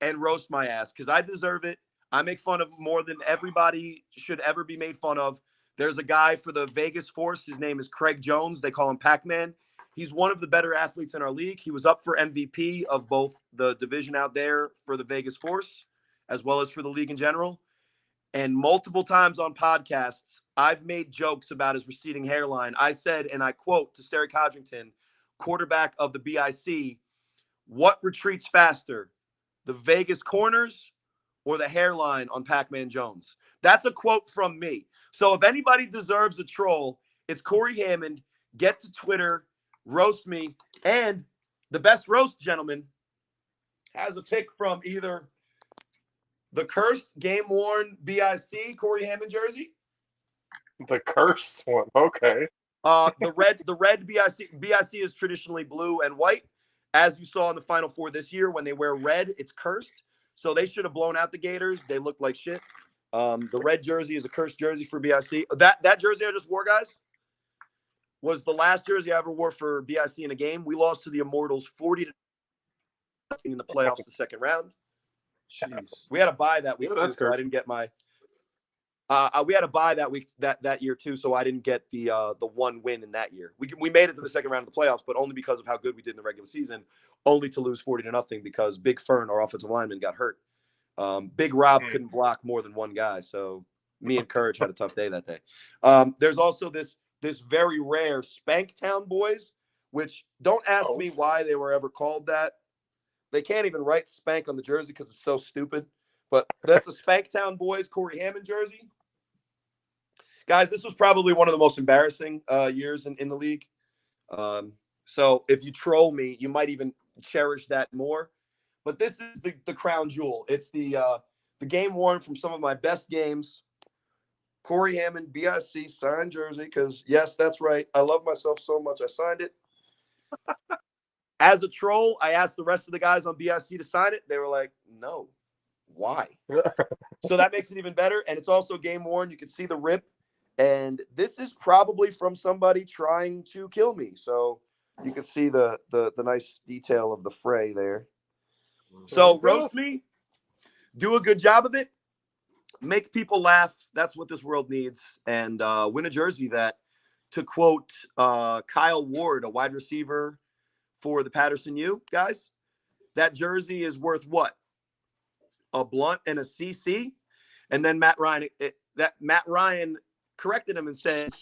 and roast my ass because I deserve it. I make fun of more than everybody should ever be made fun of. There's a guy for the Vegas Force. His name is Craig Jones. They call him Pac-Man. He's one of the better athletes in our league. He was up for MVP of both the division out there for the Vegas Force as well as for the league in general. And multiple times on podcasts, I've made jokes about his receding hairline. I said, and I quote to Sterry Codrington, quarterback of the BIC, what retreats faster, the Vegas corners or the hairline on Pac-Man Jones? That's a quote from me. So if anybody deserves a troll, it's Cory Hammond. Get to Twitter, roast me. And the best roast, gentlemen, has a pick from either the cursed game-worn BIC Cory Hammond jersey. The cursed one. Okay. The red BIC is traditionally blue and white. As you saw in the Final Four this year, when they wear red, it's cursed. So they should have blown out the Gators. They look like shit. The red jersey is a cursed jersey for BIC. That jersey I just wore, guys, was the last jersey I ever wore for BIC in a game. We lost to the Immortals 40-0 in the playoffs the second round. Jeez. We had to buy that week Yeah, too, that's so I cursed. didn't get my. We had to buy that week that year too, so I didn't get the one win in that year. We made it to the second round of the playoffs, but only because of how good we did in the regular season, only to lose 40-0 because Big Fern, our offensive lineman, got hurt. Big Rob couldn't block more than one guy, so me and Courage had a tough day that day. There's also this very rare Spanktown boys, which don't ask me why they were ever called that. They can't even write Spank on the jersey because it's so stupid. But that's a Spanktown boys Cory Hammond jersey. Guys, this was probably one of the most embarrassing years in the league. So if you troll me, you might even cherish that more. But this is the crown jewel. It's the game worn from some of my best games. Cory Hammond, BIC, signed jersey, because, yes, that's right. I love myself so much. I signed it. As a troll, I asked the rest of the guys on BIC to sign it. They were like, no. Why? So that makes it even better. And it's also game worn. You can see the rip. And this is probably from somebody trying to kill me. So you can see the nice detail of the fray there. So roast me. Do a good job of it. Make people laugh. That's what this world needs. And win a jersey that, to quote Kyle Ward, a wide receiver for the Patterson U, guys, that jersey is worth what? A blunt and a CC? And then Matt Ryan corrected him and said,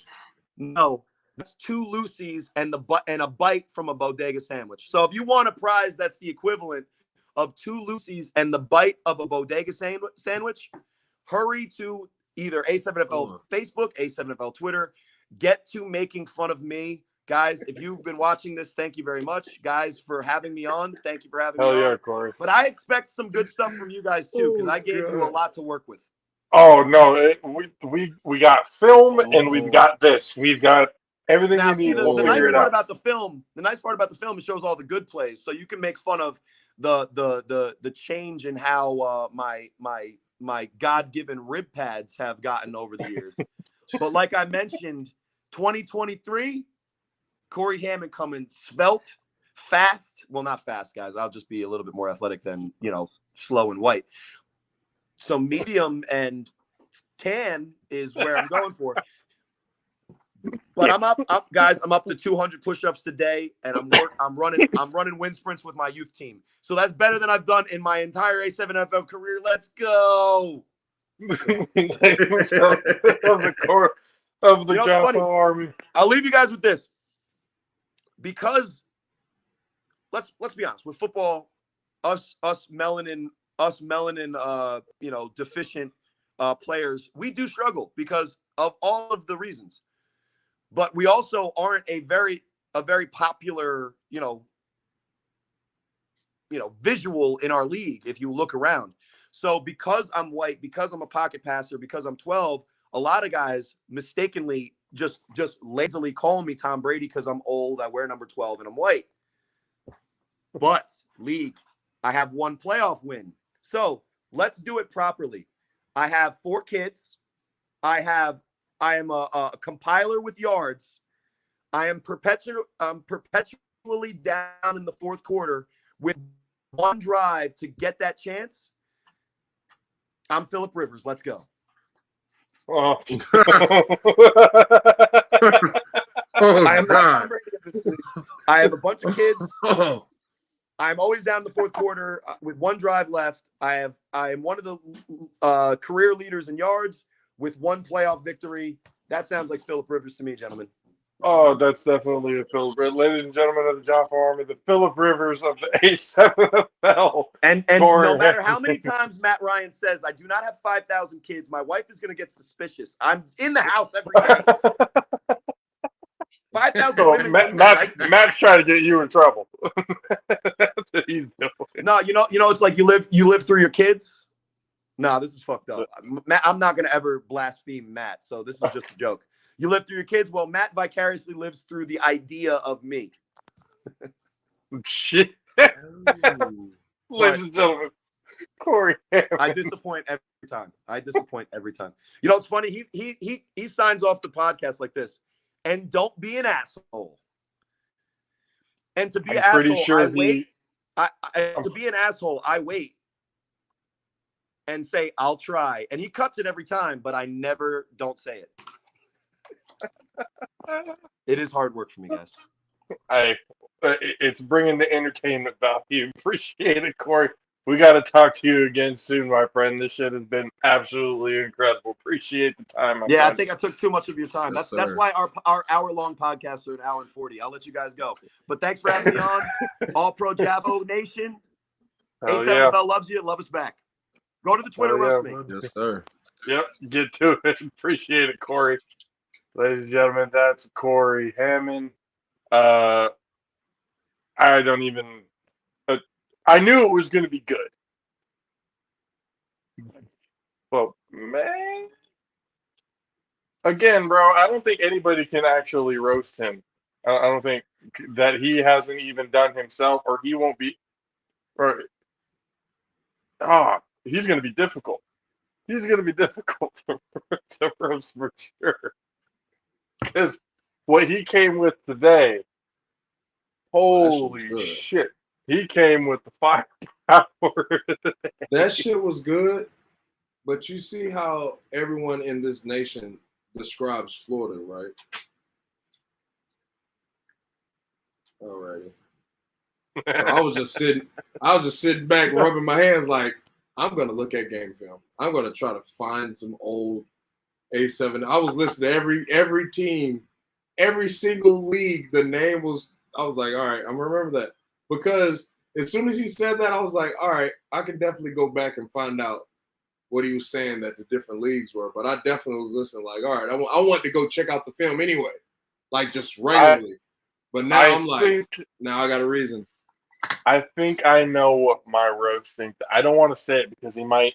no, that's 2 Lucy's and a bite from a bodega sandwich. So if you want a prize that's the equivalent of 2 Lucy's and the bite of a bodega sandwich, hurry to either A7FL Facebook, A7FL Twitter. Get to making fun of me. Guys, if you've been watching this, thank you very much. Guys, for having me on. Thank you for having me on. Hell yeah, Cory. But I expect some good stuff from you guys too, because I gave you a lot to work with. Oh no, we got film and we've got this. We've got everything Now, we need. see, We'll the figure nice it part out. about the film, it shows all the good plays. So you can make fun of the change in how my God-given rib pads have gotten over the years. But like I mentioned, 2023, Cory Hammond coming svelte, fast. Well, not fast, guys. I'll just be a little bit more athletic than, slow and white. So medium and tan is where I'm going for. But I'm up, guys. I'm up to 200 push-ups today, and I'm running wind sprints with my youth team. So that's better than I've done in my entire A7FL career. Let's go. of the JAFFO army. I'll leave you guys with this, because let's be honest, with football, us melanin deficient players, we do struggle because of all of the reasons. But we also aren't a very popular, visual in our league if you look around. So because I'm white, because I'm a pocket passer, because I'm 12, a lot of guys mistakenly just lazily call me Tom Brady because I'm old, I wear number 12, and I'm white. But league, I have 1 playoff win. So let's do it properly. I have 4 kids. I am a compiler with yards. I am perpetually down in the fourth quarter with one drive to get that chance. I'm Phillip Rivers. Let's go. Oh. Oh, I am not God. Tom Brady of this league. I have a bunch of kids. Oh. I'm always down in the fourth quarter with one drive left. I am one of the career leaders in yards with one playoff victory. That sounds like Phillip Rivers to me, gentlemen. Oh, that's definitely a Phillip Rivers. Ladies and gentlemen of the JAFFO Army, the Phillip Rivers of the A7FL. And Cory no matter how Hammond. many times Matt Ryan says, I do not have 5,000 kids, my wife is going to get suspicious. I'm in the house every day. 5,000 So women. Like that. Matt's trying to get you in trouble. That's what he's doing. No, you know, it's like you live through your kids. No, this is fucked up. Matt, I'm not going to ever blaspheme Matt, so this is just a joke. You live through your kids. Well, Matt vicariously lives through the idea of me. Shit. Ladies and gentlemen, Cory Hammond. I disappoint every time. You know, it's funny. He signs off the podcast like this. And don't be an asshole. And to be an asshole, Sure I wait. To be an asshole, I wait and say, I'll try. And he cuts it every time, but I never don't say it. It is hard work for me, guys. It's bringing the entertainment value. Appreciate it, Cory. We got to talk to you again soon, my friend. This shit has been absolutely incredible. Appreciate the time, my friend. I think I took too much of your time. Yes, that's why our hour-long podcasts are an hour and 40. I'll let you guys go. But thanks for having me on. All Pro JAFFO Nation. A7FL loves you. Love us back. Go to the Twitter roast me. Yes, sir. Yep, get to it. Appreciate it, Cory. Ladies and gentlemen, that's Cory Hammond. I don't even. I knew it was going to be good. But, man. Again, bro, I don't think anybody can actually roast him. I don't think that he hasn't even done himself, or he won't be. Or, he's going to be difficult. He's going to be difficult to roast for sure. Because what he came with today, holy shit. He came with the firepower. That shit was good, but you see how everyone in this nation describes Florida, right? Alrighty. So I was just sitting back, rubbing my hands like, I'm gonna look at game film. I'm gonna try to find some old A7. I was listening to every team, every single league. The name was. I was like, all right, I'm gonna remember that. Because as soon as he said that, I was like, all right, I can definitely go back and find out what he was saying that the different leagues were. But I definitely was listening like, all right, I want to go check out the film anyway, like just regularly. But now I'm like, now I got a reason. I think I know what my roast thinks. I don't want to say it because he might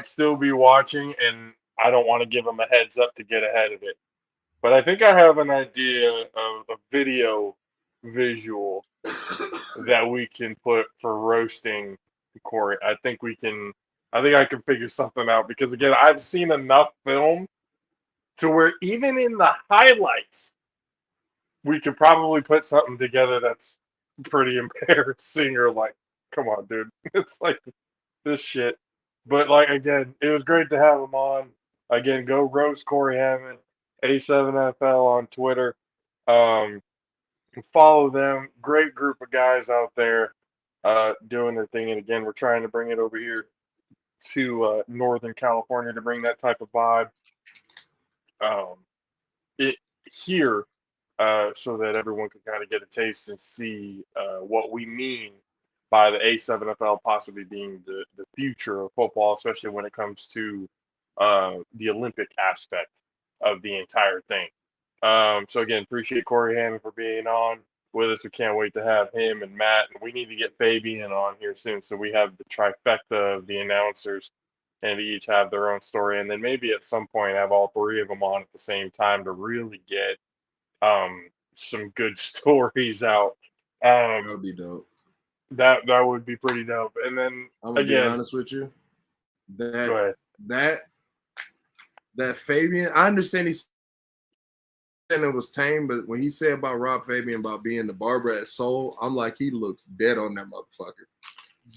still be watching, and I don't want to give him a heads up to get ahead of it. But I think I have an idea of a visual that we can put for roasting Cory. I think I can figure something out because again, I've seen enough film to where even in the highlights, we could probably put something together that's pretty embarrassing or like, come on, dude. It's like this shit. But like again, it was great to have him on. Again, go roast Cory Hammond, A7FL on Twitter. Follow them. Great group of guys out there doing their thing. And again, we're trying to bring it over here to Northern California to bring that type of vibe here so that everyone can kind of get a taste and see what we mean by the A7FL possibly being the future of football, especially when it comes to the Olympic aspect of the entire thing. So again, appreciate Cory Hammond for being on with us. We can't wait to have him and Matt, and we need to get Fabian on here soon. So we have the trifecta of the announcers, and they each have their own story, and then maybe at some point have all three of them on at the same time to really get some good stories out. That would be dope. That would be pretty dope. And then I'm gonna be honest with you. That that Fabian, I understand he said it was tame, but when he said about Rob Fabian about being the barber at Soul, I'm like, he looks dead on that motherfucker.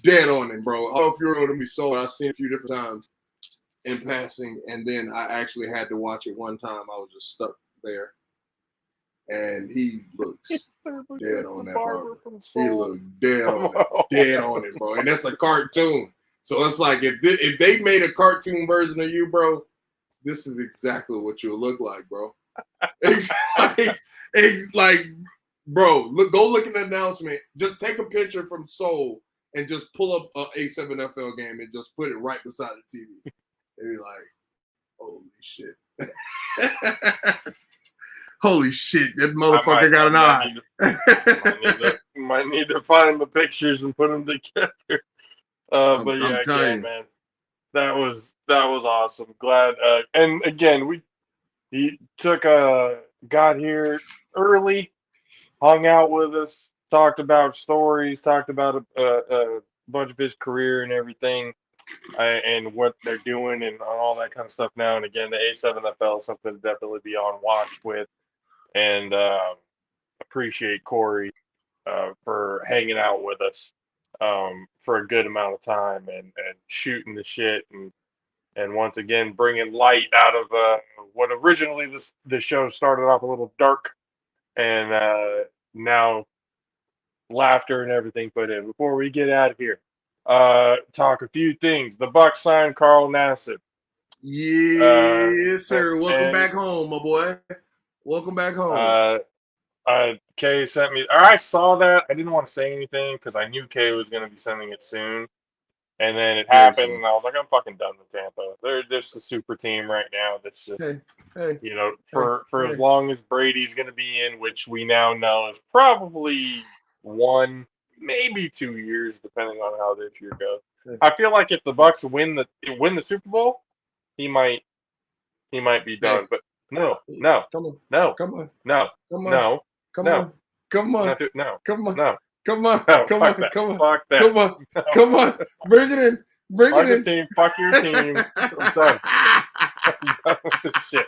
Dead on him, bro. I don't know if you're going to be Soul. I've seen it a few different times in passing, and then I actually had to watch it one time. I was just stuck there. And he looks dead on that barber. He looks dead on it, bro. And that's a cartoon. So it's like if they made a cartoon version of you, bro, this is exactly what you'll look like, bro. It's like, bro, go look at the announcement. Just take a picture from Soul and just pull up a A7FL game and just put it right beside the TV. And be like, holy shit. Holy shit, that motherfucker got an eye. Might need to find the pictures and put them together. But yeah, again, man, that was awesome. Glad. And again, he got here early, hung out with us, talked about stories, talked about a bunch of his career and everything, and what they're doing and all that kind of stuff now. And again, the A7FL is something to definitely be on watch with. And appreciate Cory for hanging out with us for a good amount of time and shooting the shit and once again bringing light out of what originally the show started off a little dark and now laughter and everything put in. Before we get out of here, talk a few things. The Bucks signed Carl Nassib. Yes, sir. Welcome back home, my boy. Welcome back home. Kay sent me, or I saw that. I didn't want to say anything because I knew Kay was going to be sending it soon. And then it happened, and I was like, I'm fucking done with Tampa. They're just a super team right now that's just, for as long as Brady's going to be in, which we now know is probably 1, maybe 2 years, depending on how this year goes. I feel like if the Bucks win the Super Bowl, he might be done. But no, come on, no, come on, no, come on, no, come no, on, come on, no, come on, no. come on, No, come fuck on, that. come on, fuck that. come on, No. come on, bring it in, bring fuck it this in. team, fuck your team. I'm done. I'm done with this shit.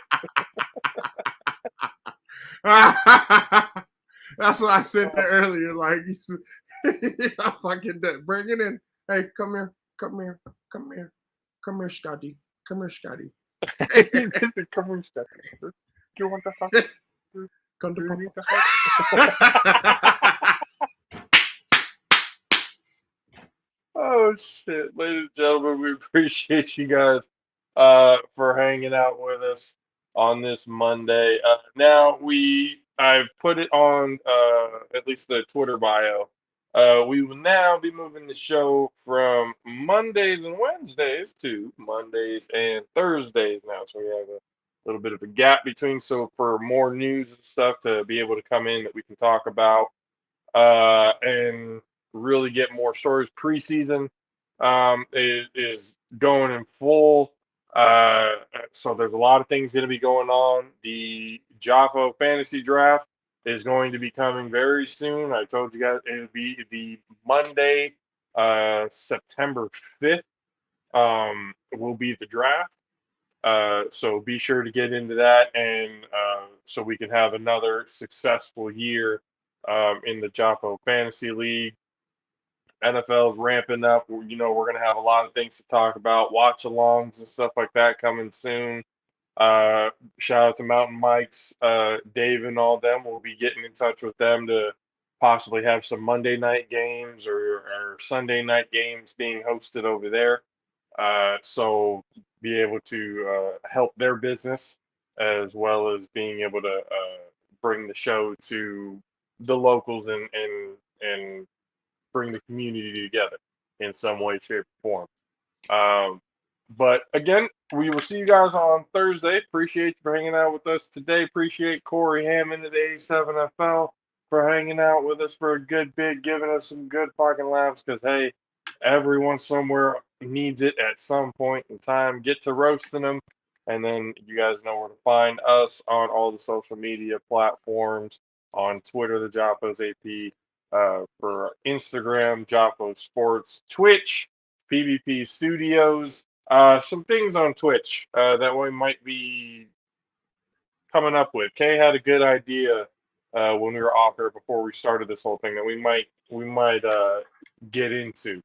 That's what I said there earlier. Like, I'm fucking dead. Bring it in. Hey, come here, come here, come here, come here, Scotty, come here, Scotty. Come here, Scotty. Do you want the fuck? Come to you Oh shit, ladies and gentlemen, we appreciate you guys for hanging out with us on this Monday. Now I've put it on at least the Twitter bio. We will now be moving the show from Mondays and Wednesdays to Mondays and Thursdays now. So we have a little bit of a gap between. So for more news and stuff to be able to come in that we can talk about and really get more stories. Preseason is going in full. So there's a lot of things going to be going on. The JAFFO fantasy draft is going to be coming very soon. I told you guys it'll be the Monday, September 5th. Will be the draft. So be sure to get into that, and so we can have another successful year in the JAFFO Fantasy League. NFL's ramping up. We're going to have a lot of things to talk about, watch-alongs and stuff like that coming soon. Shout out to Mountain Mike's, Dave and all them. We'll be getting in touch with them to possibly have some Monday night games or Sunday night games being hosted over there. So be able to help their business as well as being able to bring the show to the locals and bring the community together in some way, shape, or form. But again, we will see you guys on Thursday. Appreciate you for hanging out with us today. Appreciate Cory Hammond of the A7FL for hanging out with us for a good bit, giving us some good fucking laughs. Because hey, everyone somewhere needs it at some point in time. Get to roasting them, and then you guys know where to find us on all the social media platforms. On Twitter, the JAFFOs AP. For Instagram, JAFFO Sports, Twitch, PvP Studios. Some things on Twitch that we might be coming up with. Kay had a good idea when we were off here before we started this whole thing that we might get into.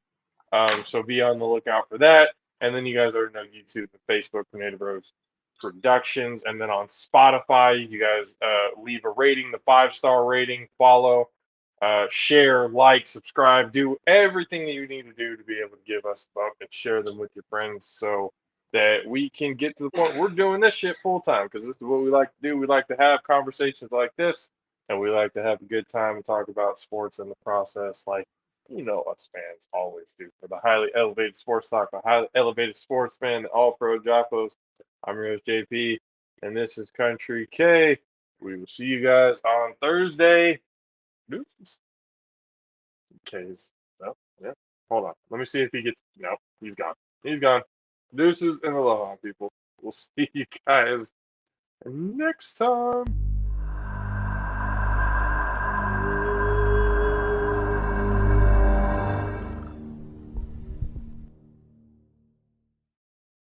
So be on the lookout for that. And then you guys already know YouTube and Facebook for Native Rose Productions. And then on Spotify, you guys leave a rating, the 5-star rating, follow, share, like, subscribe, do everything that you need to do to be able to give us a bump and share them with your friends so that we can get to the point we're doing this shit full time because this is what we like to do. We like to have conversations like this and we like to have a good time and talk about sports in the process like us fans always do. For the highly elevated sports talk, the highly elevated sports fan, the all pro JAFFOs. I'm your host JP, and this is Country K. We will see you guys on Thursday. Deuces. K's. Oh, yeah. Hold on. Let me see if he gets. No, he's gone. He's gone. Deuces and aloha, people. We'll see you guys next time.